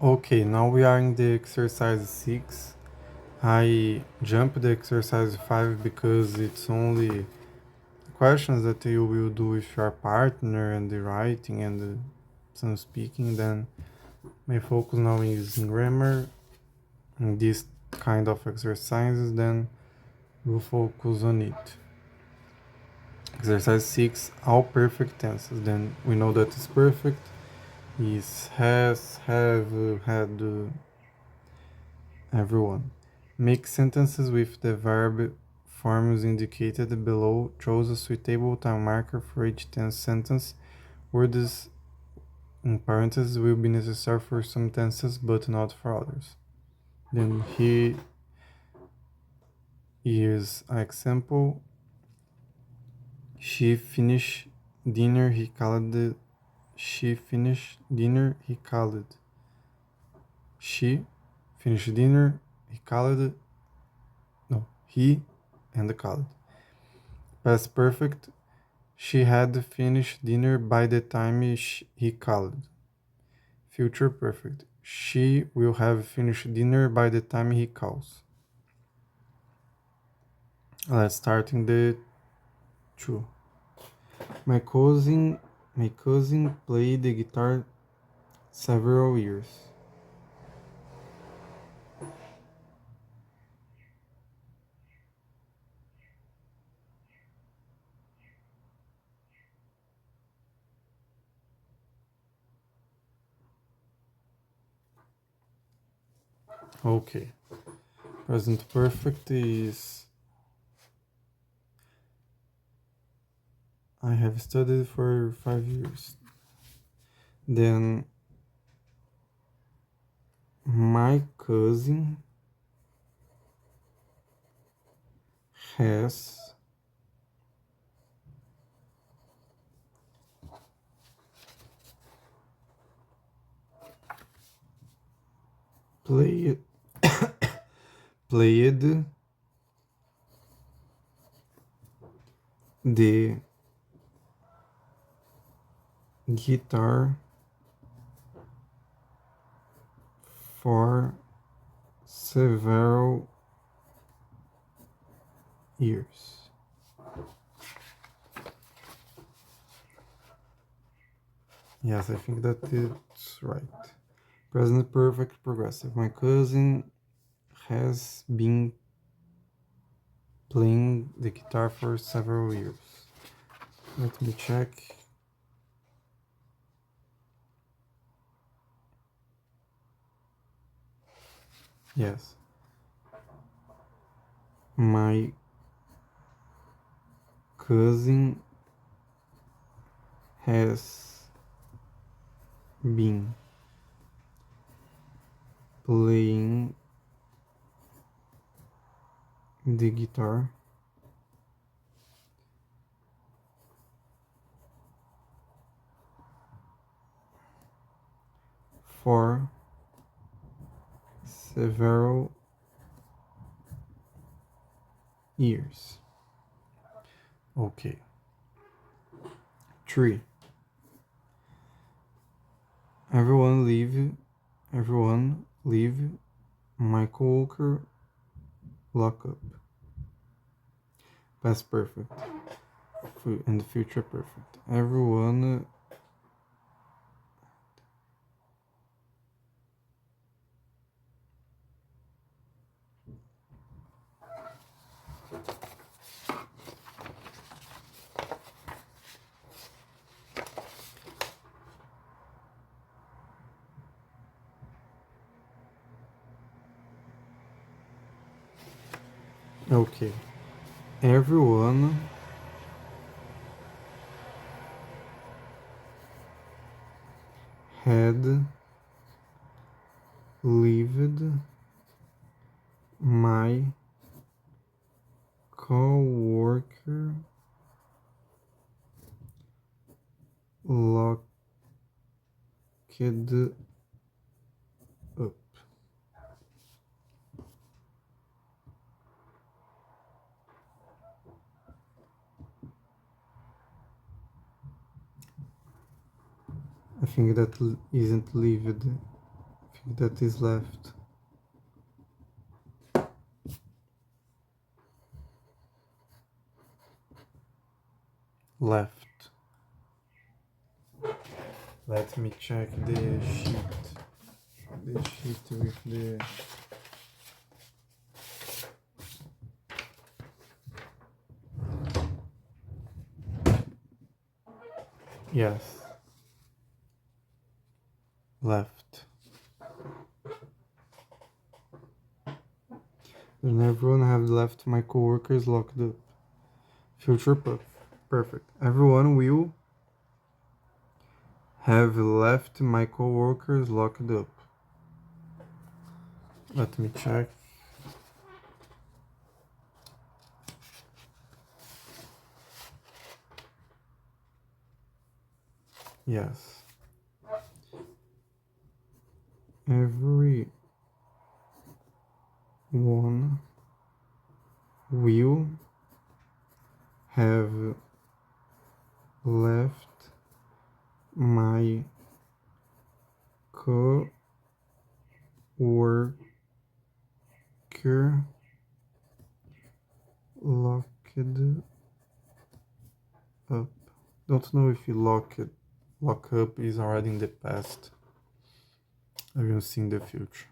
S1: Okay, now we are in the exercise 6. I jumped the exercise 5 because it's only questions that you will do with your partner and the writing and some speaking. Then my focus now is in grammar and this kind of exercises. Then we'll focus on it. Exercise 6, all perfect tenses. Then we know that it's perfect is has, have, had, everyone. Make sentences with the verb forms indicated below. Choose a suitable time marker for each tense sentence. Words in parentheses, will be necessary for some tenses but not for others. Then he is an example. She finished dinner, he called it. She finished dinner, he called. She finished dinner, he called. No, he and called. Past perfect. She had finished dinner by the time he called. Future perfect. She will have finished dinner by the time he calls. Let's start in the two. My cousin played the guitar several years. Okay. Present perfect is I have studied for 5 years. Then my cousin has played played the guitar for several years. Yes, I think that it's right. Present perfect progressive. My cousin has been playing the guitar for several years. Let me check. Yes. My cousin has been playing the guitar for several years. Okay. 3. Everyone leave my coworker lock up. Past perfect and future perfect. Everyone okay. Everyone had left my coworker locked up. I think that isn't leaved. I think that is left. Left. Let me check the sheet. The sheet with the yes. Left. Then everyone have left my coworkers locked up. Future perfect. Everyone will have left my coworkers locked up. Let me check. Yes. Everyone will have left my coworker locked up. Don't know if lock up is already in the past. I will see in the future.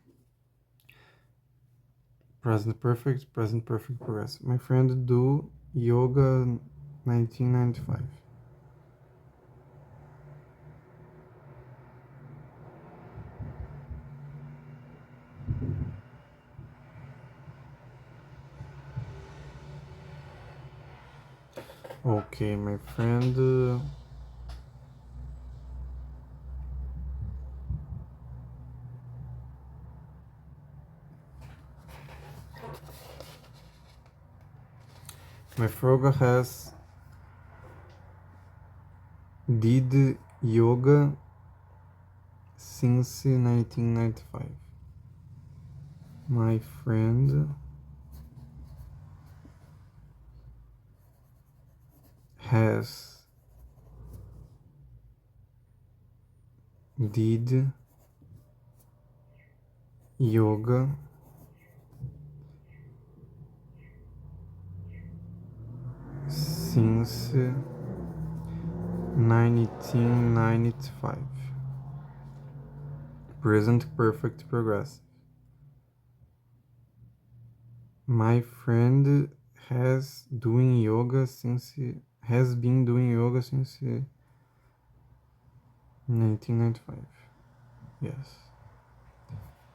S1: Present perfect progressive. My friend do yoga 1995. Okay, my friend. My frog has did yoga since 1995. My friend has did yoga since 1995. Present perfect progressive. My friend has been doing yoga since 1995. Yes.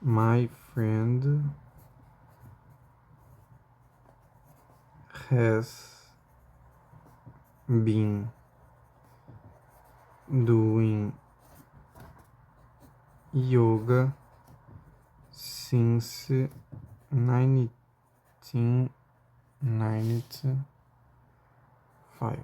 S1: My friend has been doing yoga since 1995.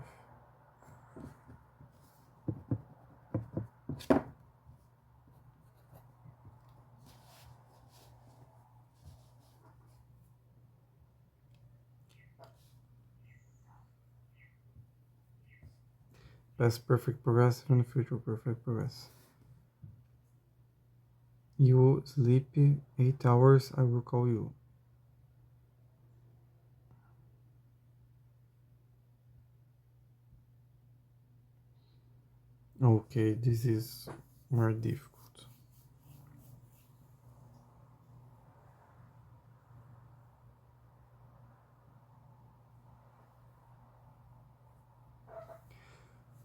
S1: Past perfect progressive and future perfect progressive. You sleep 8 hours, I will call you. Okay, this is more difficult.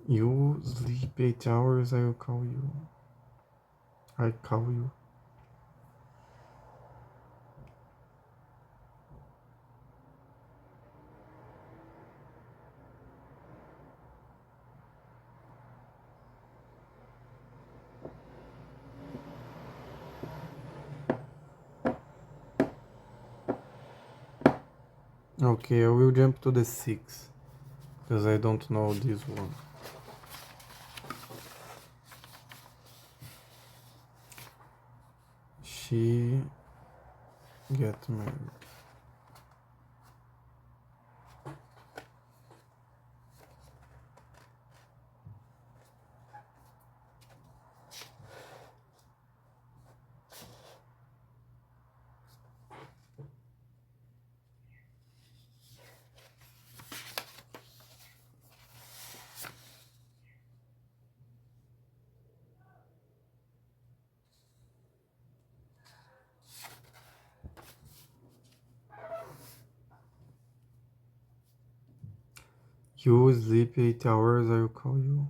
S1: You sleep 8 hours, I will call you. I call you. Okay, I will jump to the 6 because I don't know this one. She get married. You sleep 8 hours, I will call you.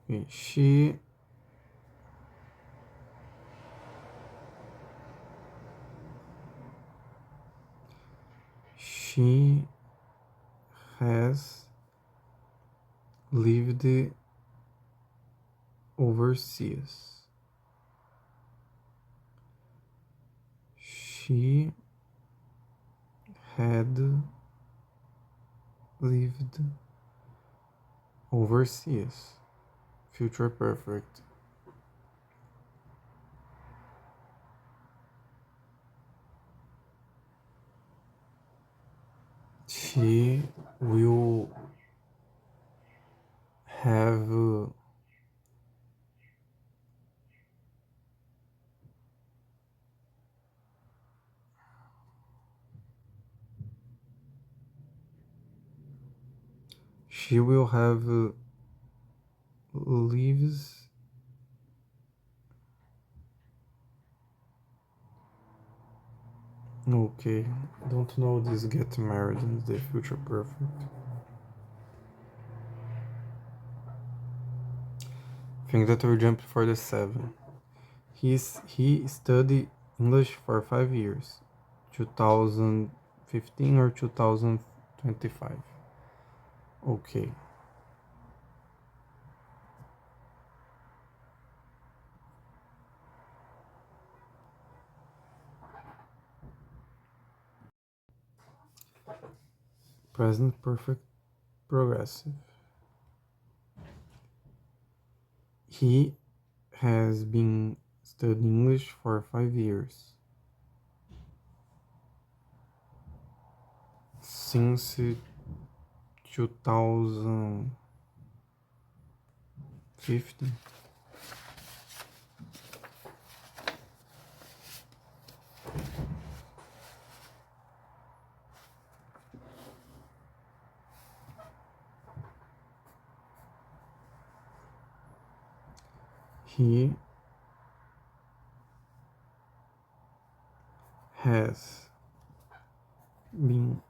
S1: Okay, she has lived overseas. She had lived overseas. Future perfect. She will have she will have lives okay, don't know this get married in the future perfect. Think that we'll jump for the 7. He studied English for 5 years, 2015 or 2025. Okay. Present perfect progressive. He has been studying English for 5 years. Since 2015. He has been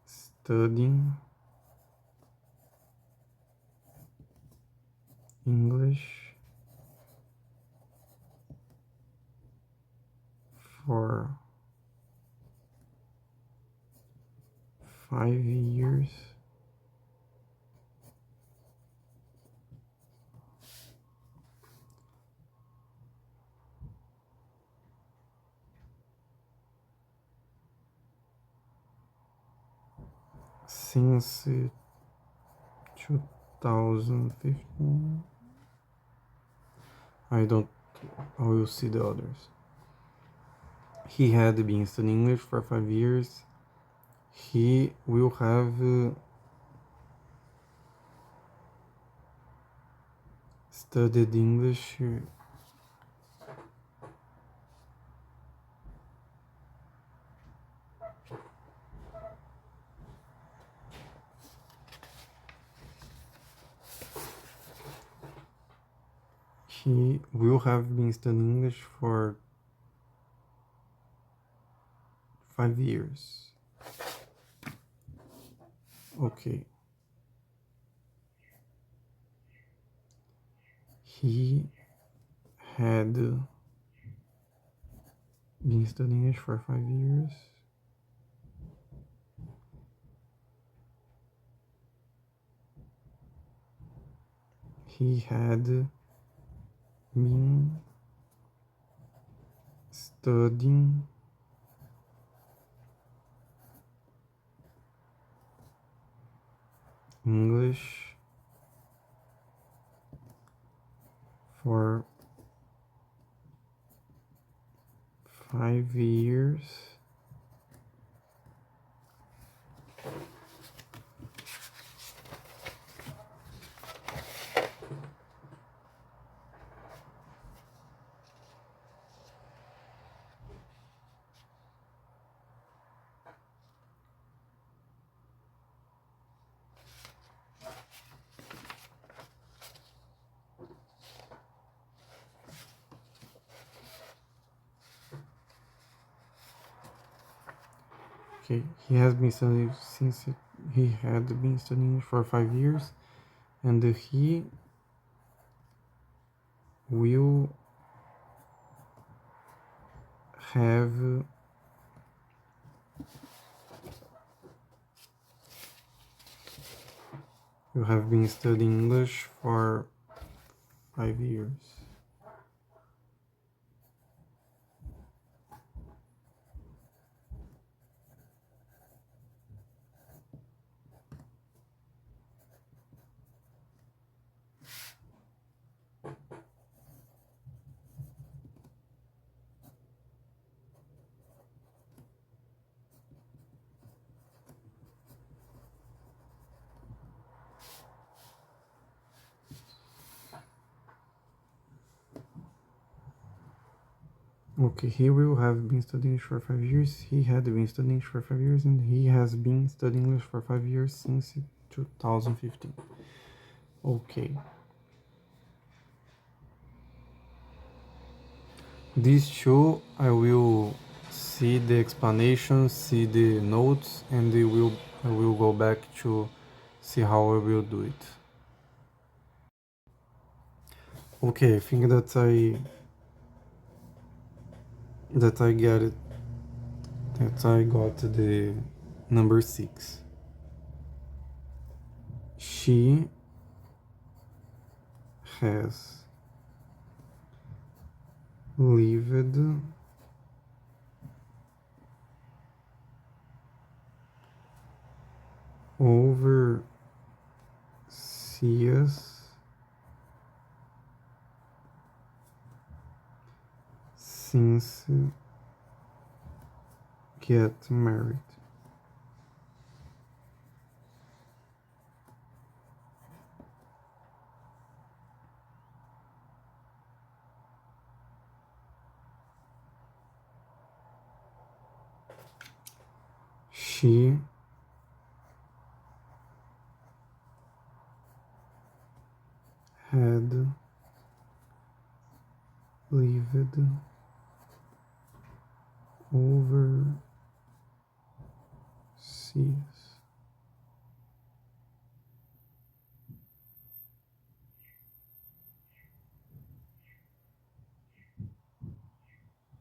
S1: studying English for 5 years since 2015. I will see the others. He had been studying English for 5 years. He will have studied English he will have been studying English for 5 years. Okay. He had been studying English for 5 years. He had been studying English for 5 years. Okay, he has been studying since he had been studying for 5 years, and he will have You have been studying English for 5 years. Okay, he will have been studying English for 5 years. He had been studying English for 5 years, and he has been studying English for 5 years since 2015. Okay. This show, I will see the explanation, see the notes, and I will go back to see how I will do it. Okay, I think that I get it. That I got the number 6. She has lived overseas since get married. She had lived overseas.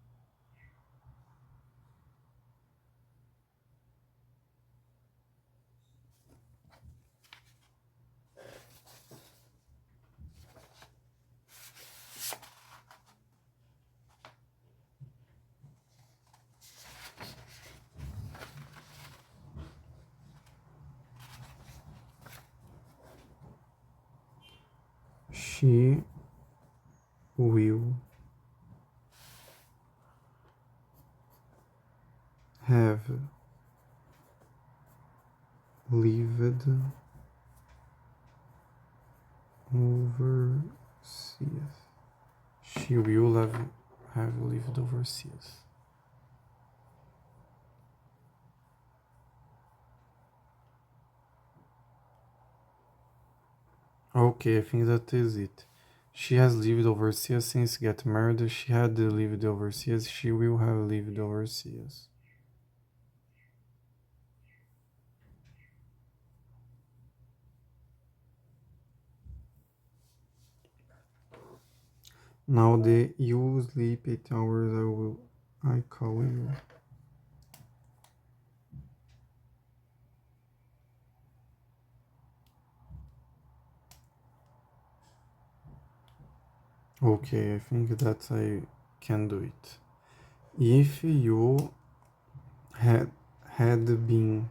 S1: She will have lived overseas. She will have lived overseas. Okay, I think that is it. She has lived overseas since get married. She had lived overseas. She will have lived overseas. Now the you sleep 8 hours. I call you. Okay, I think that I can do it. If you had been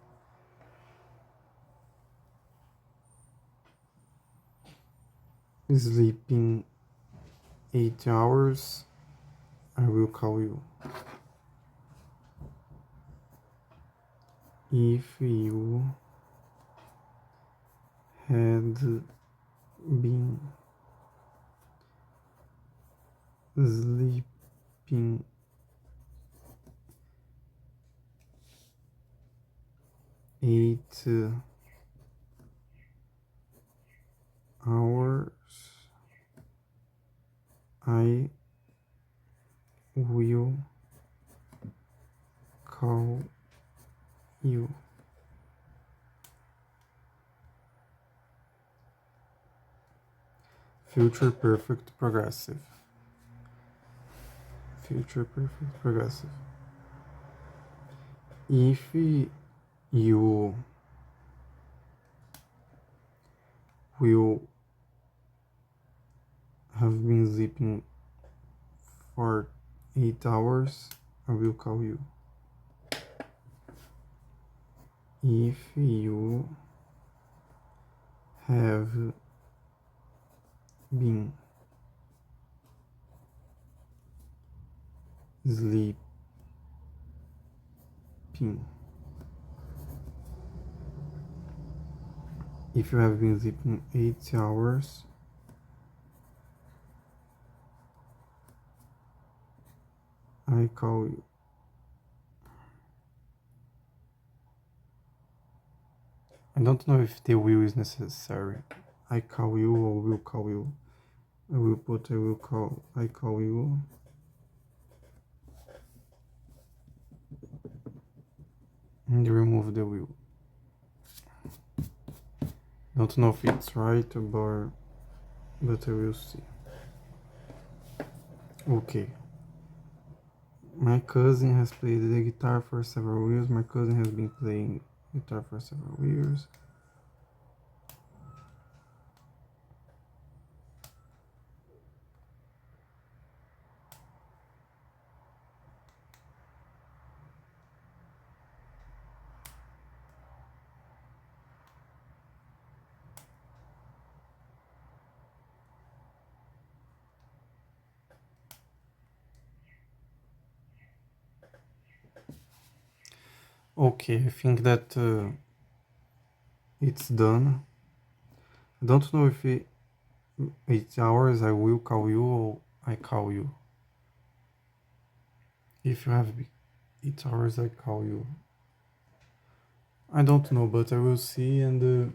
S1: sleeping 8 hours, I will call you. If you had been sleeping 8 hours, I will call you. Future perfect progressive. Future perfect progressive. If you will have been sleeping for 8 hours, I will call you. If you have been sleeping if you have been sleeping 8 hours, I call you. I don't know if the will is necessary. I call you or will call you. I will put I will call. I call you. And remove the will. Don't know if it's right but I will see. Okay. My cousin has played the guitar for several years. My cousin has been playing guitar for several years. Okay, I think that it's done. I don't know if 8 hours I will call you or I call you. If you have 8 hours, I call you. I don't know, but I will see. And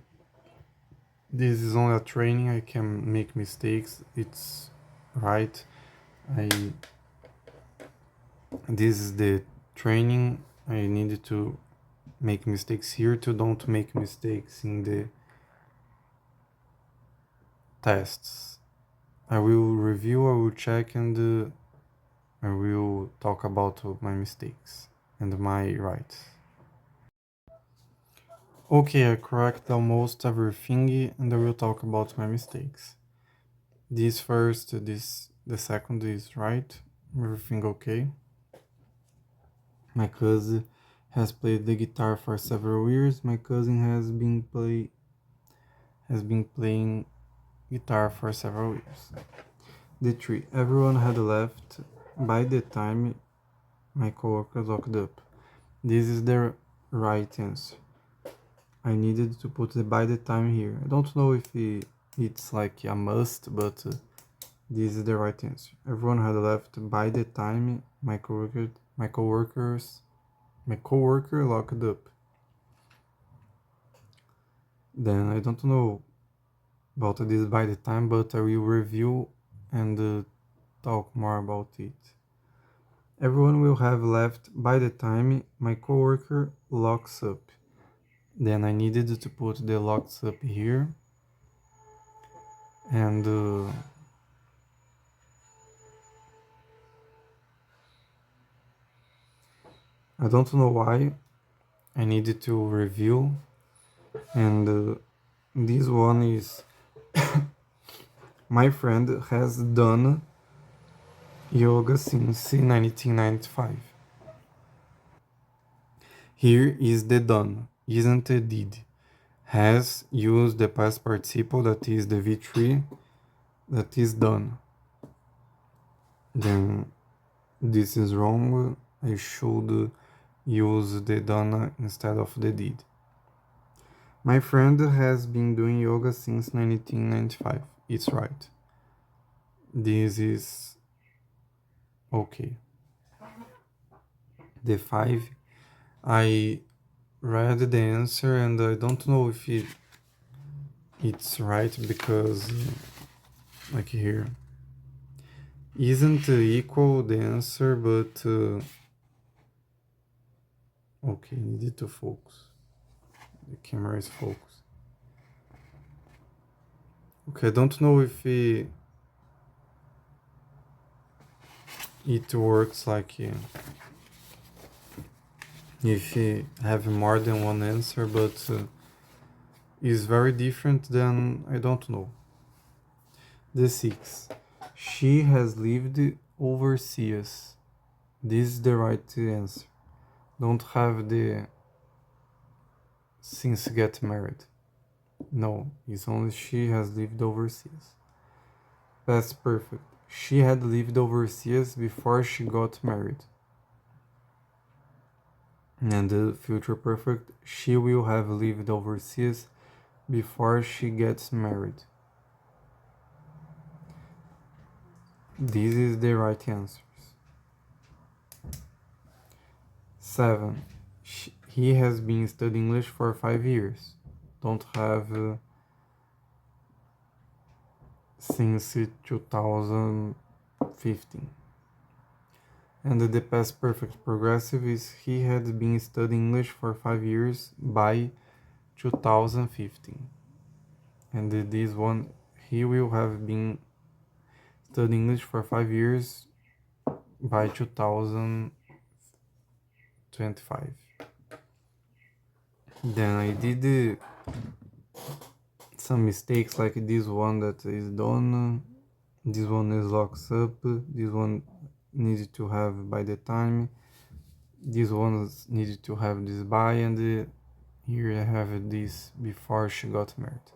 S1: this is only a training. I can make mistakes. It's right. I This is the training. I needed to make mistakes here to don't make mistakes in the tests. I will review, I will check, and I will talk about my mistakes and my rights. Okay, I correct almost everything and I will talk about my mistakes. This first, the second is right. Everything okay. My cousin has played the guitar for several years. My cousin has been playing guitar for several years. The tree. Everyone had left by the time my coworkers locked up. This is the right answer. I needed to put the by the time here. I don't know if it's like a must, but this is the right answer. Everyone had left by the time my coworker locked up. Then I don't know about this by the time, but I will review and talk more about it. Everyone will have left by the time my coworker locks up. Then I needed to put the locks up here. And I don't know why I needed to review. And this one is my friend has done yoga since 1995. Here is the done, isn't it did. Has used the past participle, that is the V3, that is done. Then this is wrong. I should use the done instead of the did. My friend has been doing yoga since 1995. It's right. This is okay. The 5, I read the answer and I don't know if it's right because like here isn't equal the answer, but okay, needed to focus. The camera is focused. Okay, I don't know if it works like if you have more than one answer, but is very different than I don't know. The 6. She has lived overseas. This is the right answer. Don't have the since get married. No, it's only she has lived overseas. Past perfect. She had lived overseas before she got married. And the future perfect. She will have lived overseas before she gets married. This is the right answers. 7. He has been studying English for 5 years. Don't have since 2015. And the past perfect progressive is he had been studying English for 5 years by 2015. And this one, he will have been studying English for 5 years by 2025. Then I did some mistakes like this one that is done, this one is locks up, this one needed to have by the time, this one needed to have this by, and here I have this before she got married.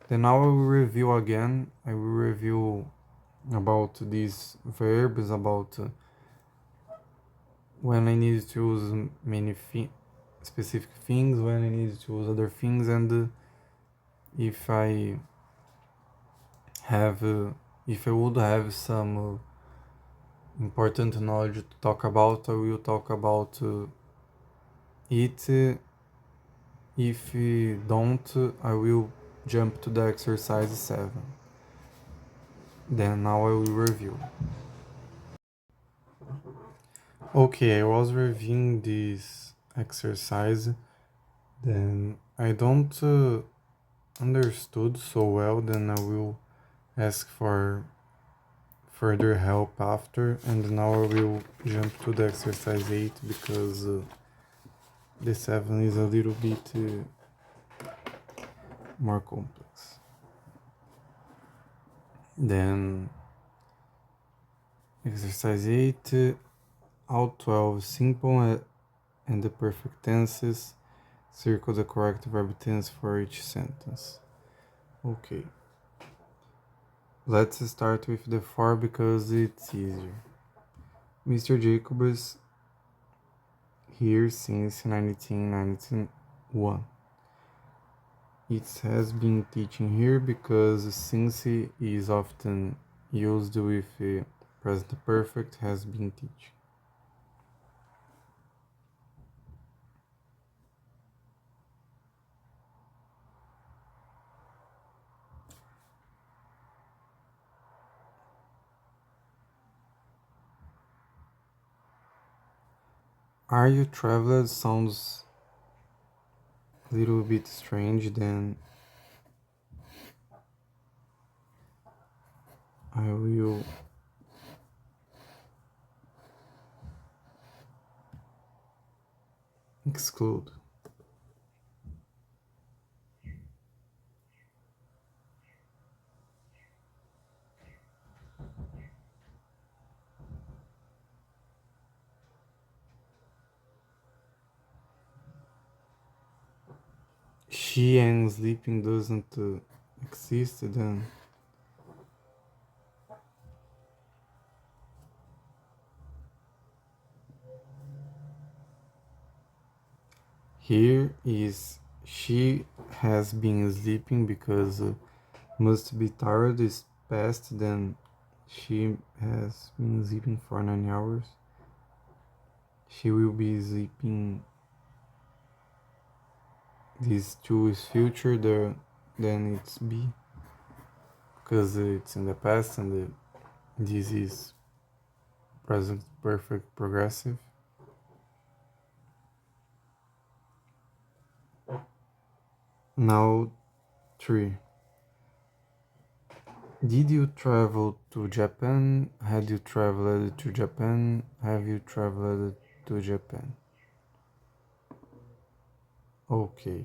S1: Then now I will review again. I will review about these verbs, about when I need to use specific things, when I need to use other things, and if I have, if I would have some important knowledge to talk about, I will talk about it. If don't, I will jump to the exercise 7. Then now I will review. Okay, I was reviewing this exercise, then I don't understood so well, then I will ask for further help after, and now I will jump to the exercise 8 because the 7 is a little bit more complex. Then exercise 8, all 12 simple and the perfect tenses. Circle the correct verb tense for each sentence. Okay. Let's start with the 4 because it's easier. Mr. Jacobs here since 1991. It has been teaching here because since he is often used with present perfect, has been teaching. Are you traveled sounds a little bit strange, then I will exclude. She and sleeping doesn't exist, then here is she has been sleeping because must be tired is past, then she has been sleeping for 9 hours. She will be sleeping. This 2 is future, then it's B because it's in the past, and this is present perfect progressive. Now 3. Did you travel to Japan? Had you traveled to Japan? Have you traveled to Japan? Okay.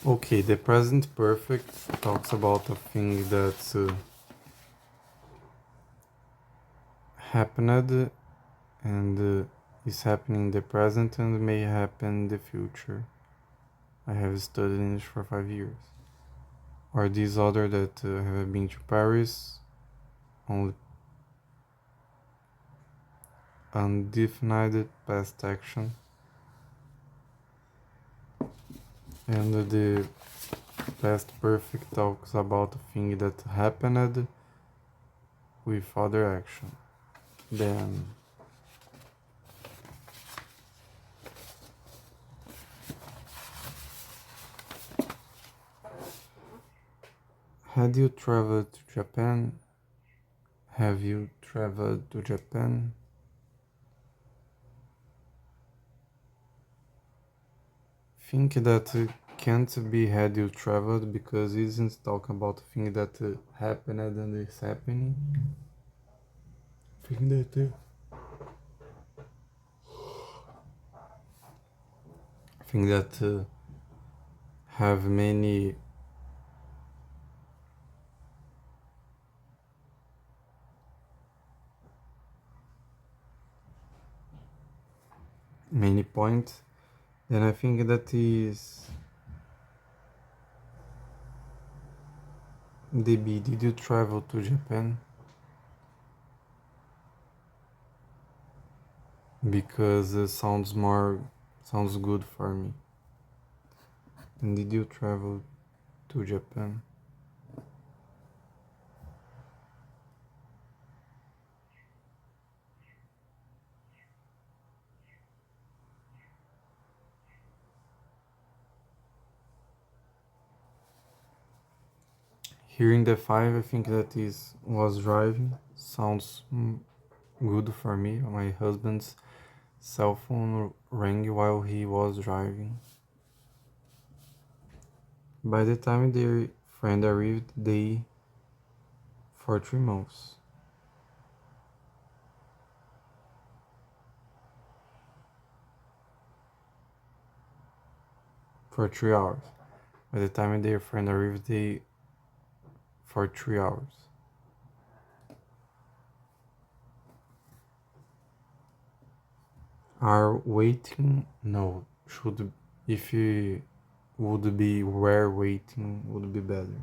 S1: Okay, the present perfect talks about a thing that happened and is happening in the present and may happen in the future. I have studied English for 5 years. Or this other that have been to Paris, only undefined past action, and the past perfect talks about a thing that happened with other action. Then, had you traveled to Japan? Have you traveled to Japan? Think that can't be had you traveled because it isn't talking about a thing that happened and is happening. Think that thing that have many points. Then I think that is DB. Did you travel to Japan? Because sounds good for me. And did you travel to Japan? Hearing the five, I think that is was driving. Sounds good for me. My husband's cell phone rang while he was driving. By the time their friend arrived, they for 3 months, for 3 hours. By the time their friend arrived, they for 3 hours. Are waiting? No, should if you would be were waiting would be better.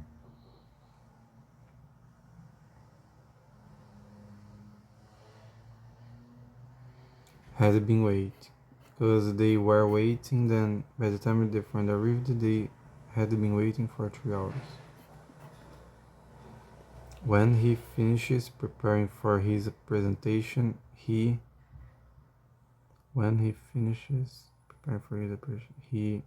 S1: Had been waiting. Because they were waiting, then by the time the friend arrived, they had been waiting for 3 hours. When he finishes preparing for his presentation, when he finishes preparing for his presentation,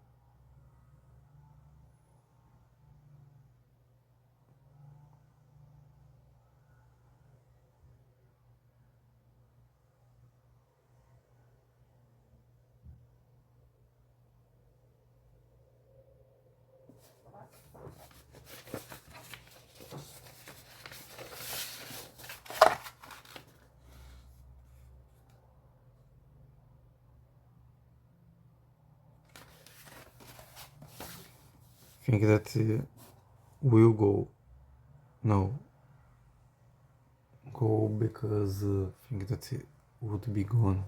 S1: think that will go. No, go because think that it would be gone.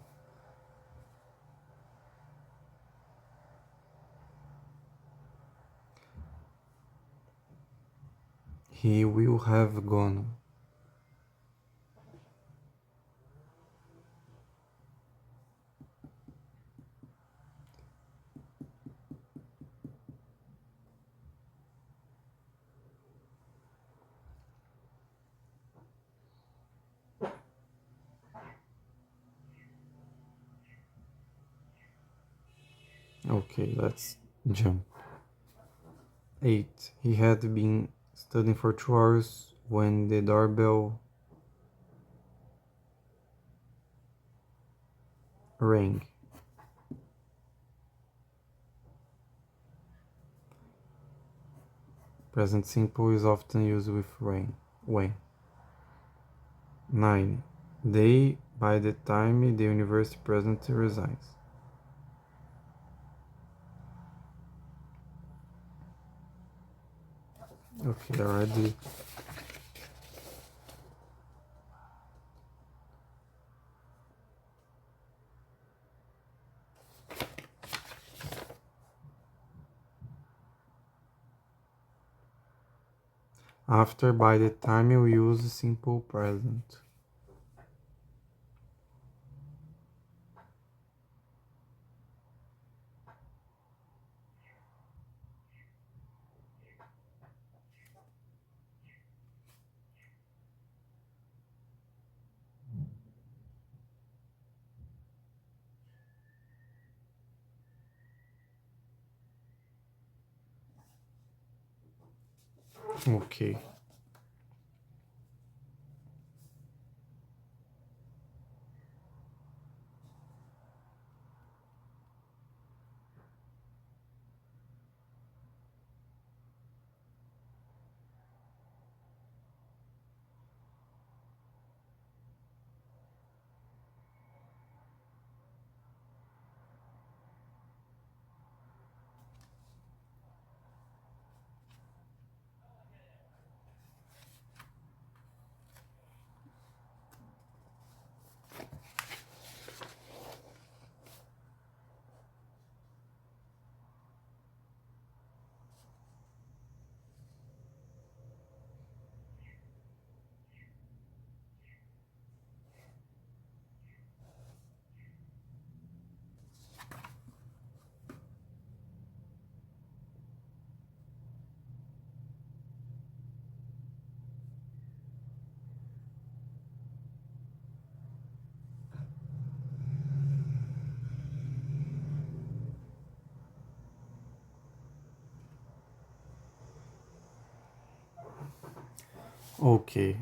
S1: He will have gone. Okay, let's jump. 8. He had been studying for 2 hours when the doorbell rang. Present simple is often used with when. 9. They, by the time the university president resigns. Okay, already. After, by the time you use simple present. Okay. Okay.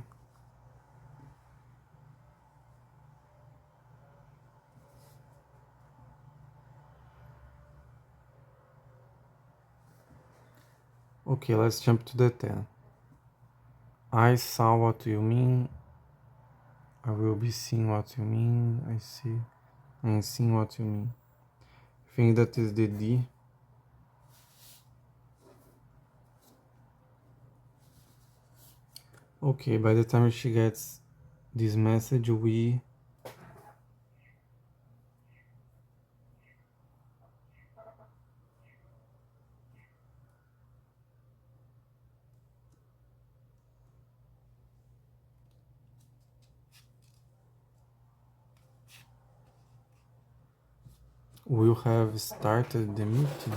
S1: Okay, let's jump to the 10. I saw what you mean. I will be seeing what you mean. I see. I'm seeing what you mean. I think that is the D. Okay, by the time she gets this message, we will have started the meeting.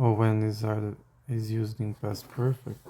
S1: Or when is used in past perfect.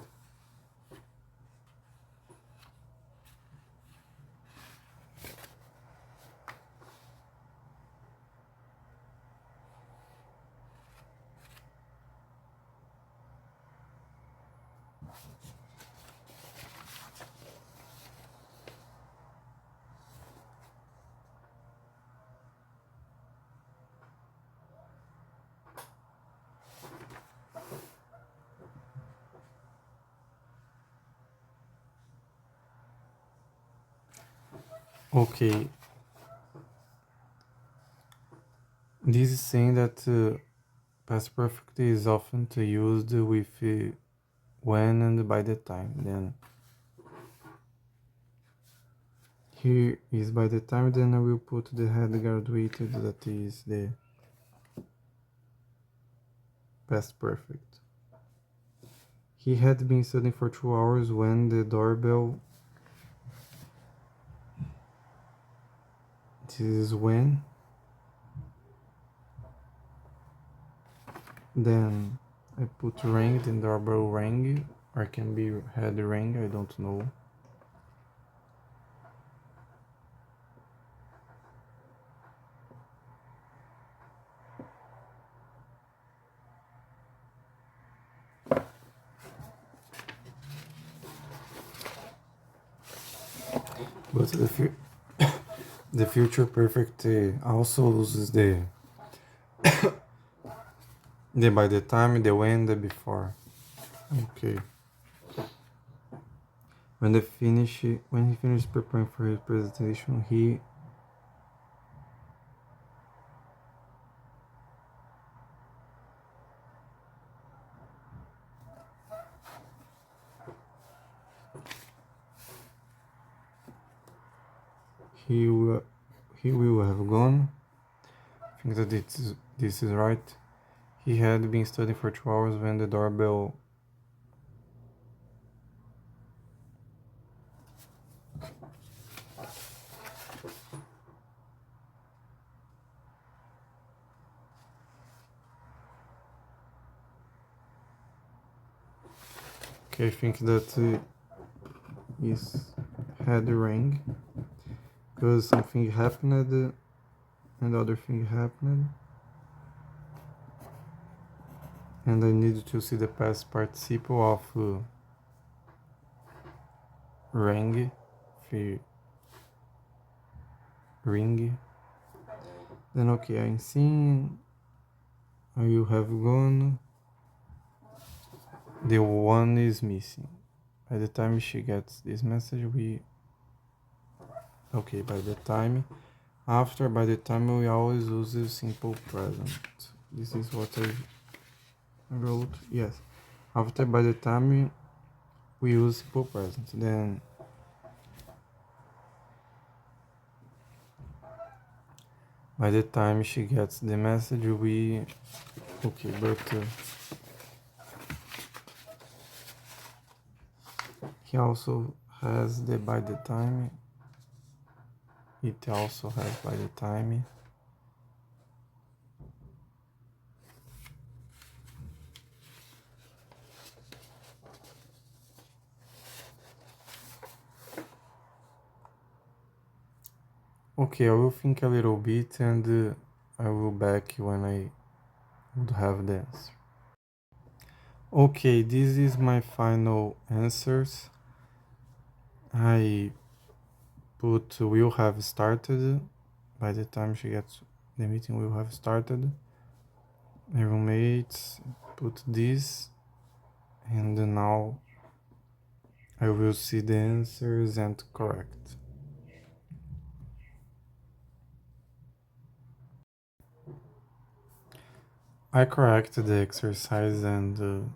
S1: Okay, this is saying that past perfect is often used with when and by the time. Then here is by the time. Then I will put the had graduated, that is the past perfect. He had been studying for 2 hours when the doorbell. This is when. Then I put rang, then doorbell rang, or can be had rang, I don't know. But the future perfect also uses the by the time, the when, the before. Okay. When he finished preparing for his presentation, he he will, he will have gone. I think that this is right. He had been studying for 2 hours when the doorbell. Okay, I think that is had rang because something happened and other thing happened, and I need to see the past participle of rang, ring. Then okay, I'm seeing. You have gone. The one is missing. By the time she gets this message, okay. By the time we always use the simple present. This is what I wrote. Yes. After by the time we use simple present, then by the time she gets the message, okay. But he also has the by the time. It also has by the time. Okay, I will think a little bit and I will back when I would have the answer. Okay, this is my final answers. I put will have started. By the time she gets the meeting, will have started. My roommates put this, and now I will see the answers and correct. I corrected the exercise and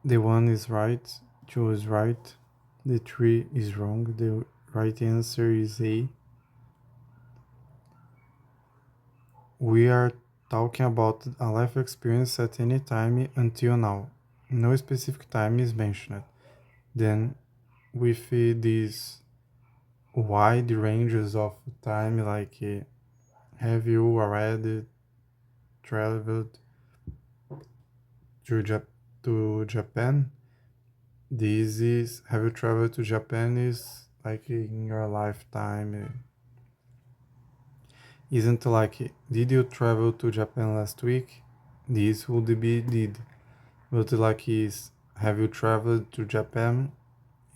S1: the 1 is right, 2 is right, the 3 is wrong, the right answer is A. We are talking about a life experience at any time until now. No specific time is mentioned. Then with these wide ranges of time, like have you already traveled to Japan? This is have you traveled to Japan is like in your lifetime. Isn't like did you travel to Japan last week? This would be did. But like is have you traveled to Japan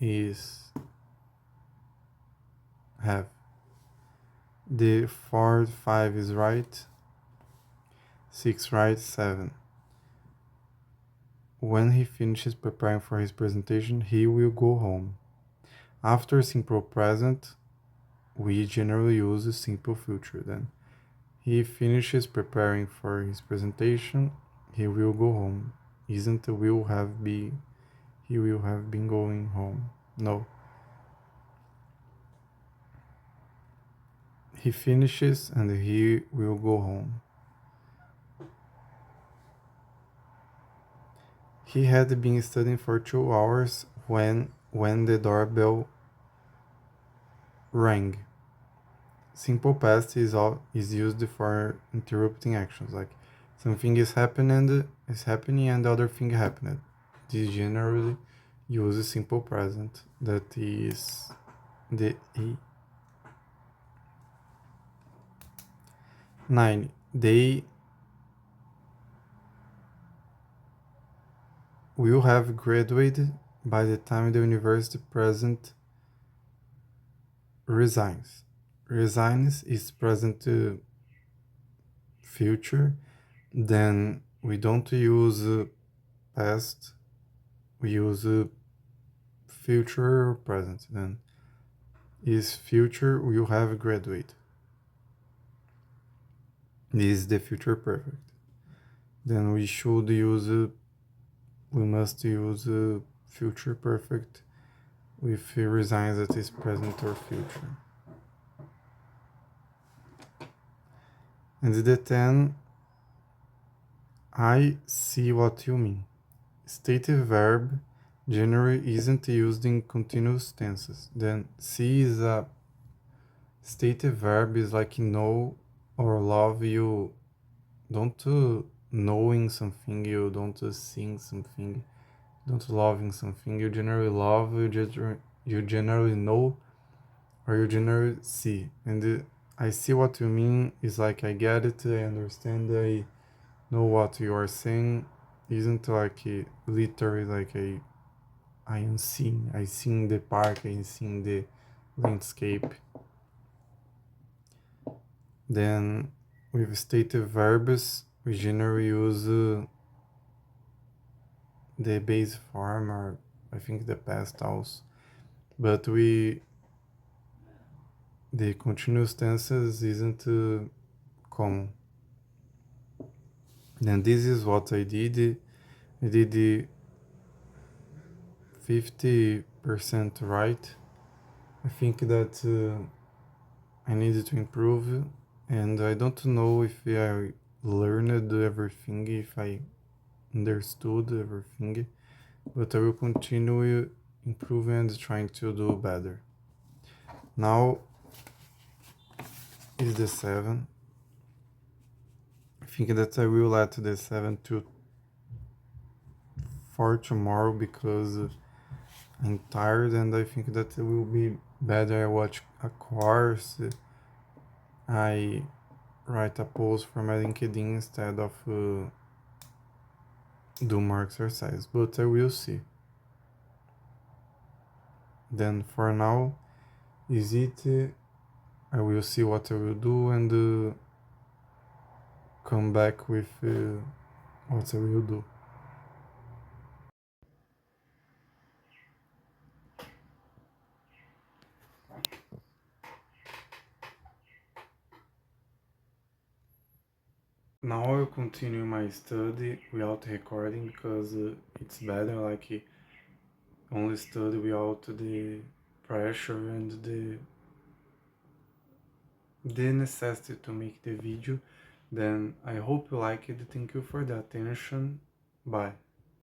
S1: is have. The 4, 5 is right. 6 right, 7. When he finishes preparing for his presentation, he will go home. After simple present, we generally use a simple future then. He finishes preparing for his presentation, he will go home. Isn't will have be he will have been going home? No. He finishes and he will go home. He had been studying for 2 hours when the doorbell rang. Simple past is used for interrupting actions, like something is happening and the other thing happened. This generally uses simple present, that is the A. 9. They will have graduated by the time the university president resigns. Resigns is present future. Then we don't use past, we use future or present. Then is future will have graduate. This is the future perfect. Then we must use future perfect with resigns that is present or future. And the 10, I see what you mean. Stative verb generally isn't used in continuous tenses. Then see is a stative verb is like know or love. You don't knowing something, you don't seeing something, don't loving something. You generally love, you generally know, or you generally see. And I see what you mean is like I get it, I understand, I know what you are saying. Isn't like literally like I am seeing. I seen the park. I seen the landscape. Then with stative verbs, we generally use the base form or I think the past also. But the continuous tenses isn't common. Then this is what I did. I did the 50% right. I think that I needed to improve, and I don't know if I learned everything, if I understood everything, but I will continue improving and trying to do better. Now is the 7. I think that I will let the 7 to for tomorrow because I'm tired and I think that it will be better. I watch a course, I write a post for my LinkedIn instead of do more exercise, but I will see. Then for now, is it? I will see what I will do and come back with what I will do. Now I will continue my study without recording because it's better like only study without the pressure and the necessity to make the video. Then I hope you like it. Thank you for the attention. Bye.